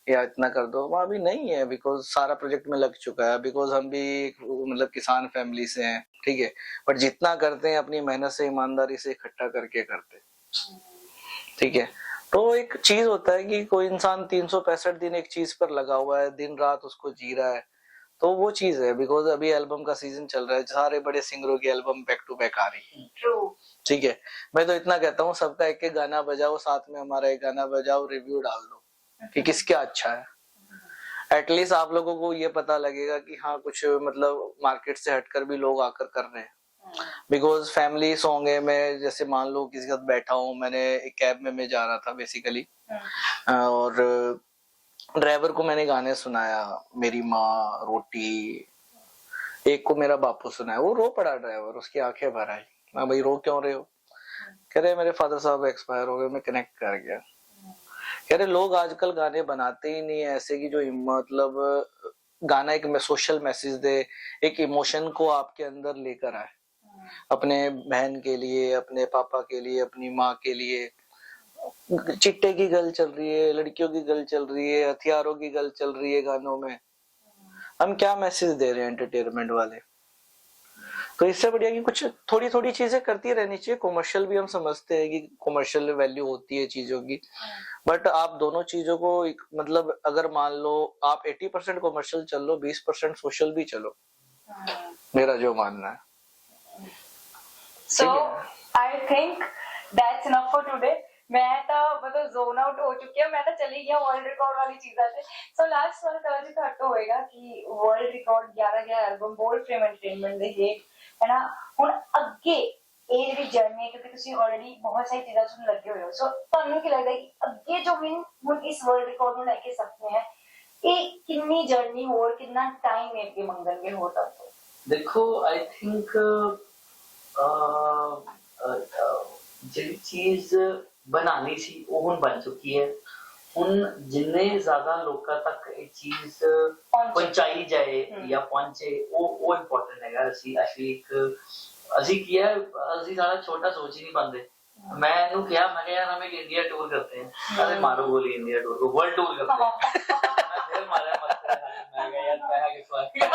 या इतना कर दो। वहाँ भी नहीं है, बिकॉज सारा प्रोजेक्ट में लग चुका है, बिकॉज हम भी मतलब किसान फैमिली से हैं, ठीक है, बट जितना करते हैं अपनी मेहनत से, ईमानदारी से इकट्ठा करके करते हैं, ठीक है। तो एक चीज होता है कि कोई इंसान 365 दिन एक चीज पर लगा हुआ है, दिन रात उसको जी रहा है, तो वो चीज है। बिकॉज अभी एल्बम का सीजन चल रहा है, सारे बड़े सिंगरों की एल्बम बैक टू बैक आ रही है, ट्रू। ठीक है। मैं तो इतना कहता हूँ, सबका एक एक गाना बजाओ, साथ में हमारा एक गाना बजाओ, रिव्यू डाल दो कि किसका अच्छा है। एटलीस्ट आप लोगों को ये पता लगेगा कि हाँ कुछ मतलब मार्केट से हटकर भी लोग आकर कर रहे हैं। बिकॉज फैमिली सॉन्ग है, मैं जैसे मान लो किसी के साथ बैठा हूँ, मैंने एक कैब में मैं जा रहा था बेसिकली, और ड्राइवर को मैंने गाने सुनाया, मेरी माँ, रोटी, एक को मेरा बापू सुनाया, वो रो पड़ा ड्राइवर, उसकी आंखें भर आई। मैं भाई रो क्यों रहे हो? कह रहे मेरे फादर साहब एक्सपायर हो गए। मैं कनेक्ट कर गया। कह रहे लोग आजकल गाने बनाते ही नहीं है ऐसे कि जो मतलब गाना एक सोशल मैसेज दे, एक इमोशन को आपके अंदर लेकर आए, अपने बहन के लिए, अपने पापा के लिए, अपनी माँ के लिए। चिट्टे की गल चल रही है, लड़कियों की गल चल रही है, हथियारों की गल चल रही है गानों में। हम क्या मैसेज दे रहे हैं एंटरटेनमेंट वाले? तो इससे बढ़िया कि कुछ थोड़ी थोड़ी चीजें करती रहनी चाहिए। कॉमर्शियल भी हम समझते हैं कि कॉमर्शियल वैल्यू होती है चीजों की, बट आप दोनों चीजों को मतलब अगर मान लो आप 80% कॉमर्शियल चल लो, 20% सोशल भी चलो, मेरा जो मानना है। So I think that's enough for today. मैं तो मतलब जोन आउट हो चुकी है, मैं तो चली गया वर्ल्ड रिकॉर्ड वाली चीज़ां से। सो लास्ट सवाल करा जी तो होएगा कि world record 11 album bold frame entertainment दे ये है ना, हुन अगे ਇਹ ਜਿਹੜੀ ਜਰਨੀ, ਕਿਉਂਕਿ ਤੁਸੀਂ ਆਲਰੇਡੀ ਬਹੁਤ ਸਾਰੀ ਚੀਜ਼ਾਂ ਸੁਣ ਲੱਗੇ ਹੋਏ ਹੋ, ਸੋ ਤੁਹਾਨੂੰ ਕੀ ਲੱਗਦਾ ਕਿ ਅੱਗੇ ਜੋ ਹੁਣ ਇਸ ਵਰਲਡ ਰਿਕਾਰਡ ਨੂੰ ਲੈ ਕੇ ਸਕਦੇ ਹੈ, ਇਹ ਕਿੰਨੀ ਜਰਨੀ ਹੋਰ, ਕਿੰਨਾ ਟਾਈਮ ਅੱਗੇ ਮੰਗਣਗੇ ਹੋਰ ਤੱਕ? देखो आई थिंक ਜਿਹੜੀ ਚੀਜ਼ ਬਣਾਣੀ ਸੀ ਉਹ ਹੁਣ ਬਣ ਚੁੱਕੀ ਹੈ। ਹੁਣ ਜਿੰਨੇ ਜ਼ਿਆਦਾ ਲੋਕਾਂ ਤੱਕ ਇਹ ਚੀਜ਼ ਪਹੁੰਚਾਈ ਜਾਏ ਜਾਂ ਪਹੁੰਚੇ, ਉਹ ਇੰਪੋਰਟੈਂਟ ਹੈਗਾ। ਅਸੀਂ ਕੀ ਹੈ, ਅਸੀਂ ਸਾਰਾ ਛੋਟਾ ਸੋਚ ਹੀ ਨਹੀਂ ਪਾਉਂਦੇ। मैं इन्हू क्या, मैं यार हम एक इंडिया टूर करते हैं। अरे मारो गोली, इंडिया टूर को वर्ल्ड टूर करते हैं। मैं फिर मारा मत, मैं कहा यार पैसा किस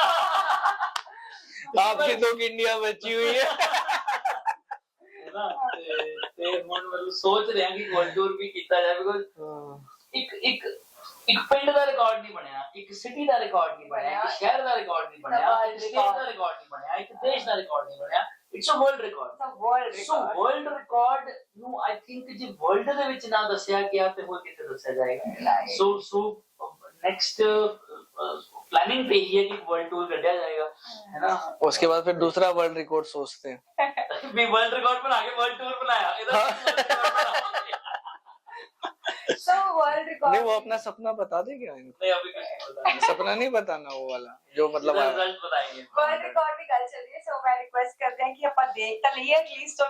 आपकी तो इंडिया बची हुई है ना। ते ਹੁਣ मतलब सोच रहे हैं कि वर्ल्ड टूर भी ਕੀਤਾ ਜਾਏ, बिकॉज़ ਇੱਕ ਪਿੰਡ ਦਾ ਰਿਕਾਰਡ ਨਹੀਂ ਬਣਿਆ, ਇੱਕ ਸਿਟੀ ਦਾ ਰਿਕਾਰਡ ਨਹੀਂ ਬਣਿਆ, ਇੱਕ ਸ਼ਹਿਰ ਦਾ ਰਿਕਾਰਡ ਨਹੀਂ ਬਣਿਆ, ਇੱਕ ਸਟੇਟ ਦਾ ਰਿਕਾਰਡ ਨਹੀਂ ਬਣਿਆ, ਇੱਕ ਦੇਸ਼ ਦਾ ਰਿਕਾਰਡ ਨਹੀਂ ਬਣਿਆ। It's a world record. So world record ਨੂੰ ਆਈ ਥਿੰਕ ਜੇ ਵਰਲਡ ਦੇ ਵਿੱਚ ਨਾ ਦੱਸਿਆ ਗਿਆ ਤੇ ਹੋਰ ਕਿੱਥੇ ਦੱਸਿਆ ਜਾਏਗਾ। ਸੋ नेक्स्ट प्लानिंग पे ही है कि वर्ल्ड टूर कटा जाएगा, है ना। उसके बाद फिर दूसरा वर्ल्ड रिकॉर्ड सोचते हैं भी वर्ल्ड रिकॉर्ड बना के वर्ल्ड टूर बनाया सो वर्ल्ड रिकॉर्ड नहीं, वो अपना सपना बता दे क्या? नहीं, अभी कुछ बताना। सपना नहीं बताना वो वाला जो मतलब आया। रिजल्ट बताएंगे। वर्ल्ड रिकॉर्ड की गल चल रही है, सो मैं रिक्वेस्ट करते हैं कि ਆਪਾਂ ਦੇਖ ਤਾਂ ਲਈਏ ਐਟਲੀਸਟ ਉਹ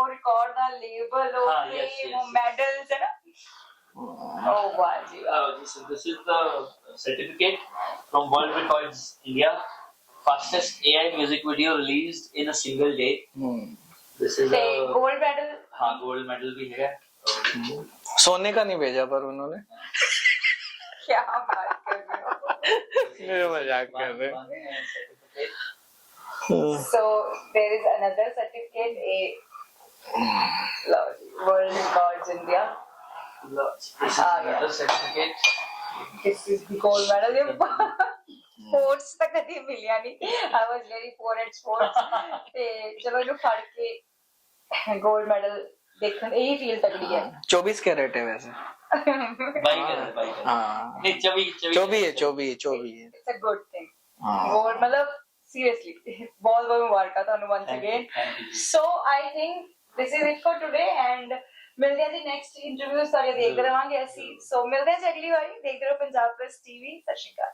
ਰਿਕਾਰਡ ਦਾ ਲੇਬਲ ਉਹ हाँ, yes, ਫੇਮ yes, ਉਹ ਮੈਡਲਸ ਹੈ ਨਾ। Oh wow, जी wow. This is the certificate from World Records India. Fastest AI music video released in a single day. This is ਤੇ a गोल्ड मेडल हाँ gold medal भी है। सोने का नहीं भेजा पर उन्होंने। क्या बात कर रहे हो। मेरे मजाक कर रहे हैं। So there is another certificate, World Records India. This is another certificate. This is the gold medal. Sports ਤਾਂ ਕਦੀ ਮਿਲਿਆ ਨਹੀਂ। I was very poor at sports। ਤੇ ਚਲੋ ਇਹਨੂੰ ਫੜ ਕੇ 골ਡ ਮੈਡਲ ਦੇਖਣ ਇਹੀ ਫੀਲ ਤਕੜੀ ਹੈ। 24 कैरेट है वैसे। बाइक हाँ नहीं 24 है। It's a good thing। Gold मतलब seriously बहुत बहुत मुबारक ਤੁਹਾਨੂੰ once again। So I think this is it for today and ਮਿਲਦੇ ਹਾਂ ਜੀ ਨੈਕਸਟ ਇੰਟਰਵਿਊ ਸਾਰੇ ਦੇਖਦੇ ਰਹਾਂਗੇ ਅਸੀਂ। ਸੋ ਮਿਲਦੇ ਹਾਂ ਜੀ ਅਗਲੀ ਵਾਰੀ। ਦੇਖਦੇ ਰਹੋ ਪੰਜਾਬ ਪ੍ਰੈਸ ਟੀਵੀ। ਸਤਿ ਸ਼੍ਰੀ ਅਕਾਲ।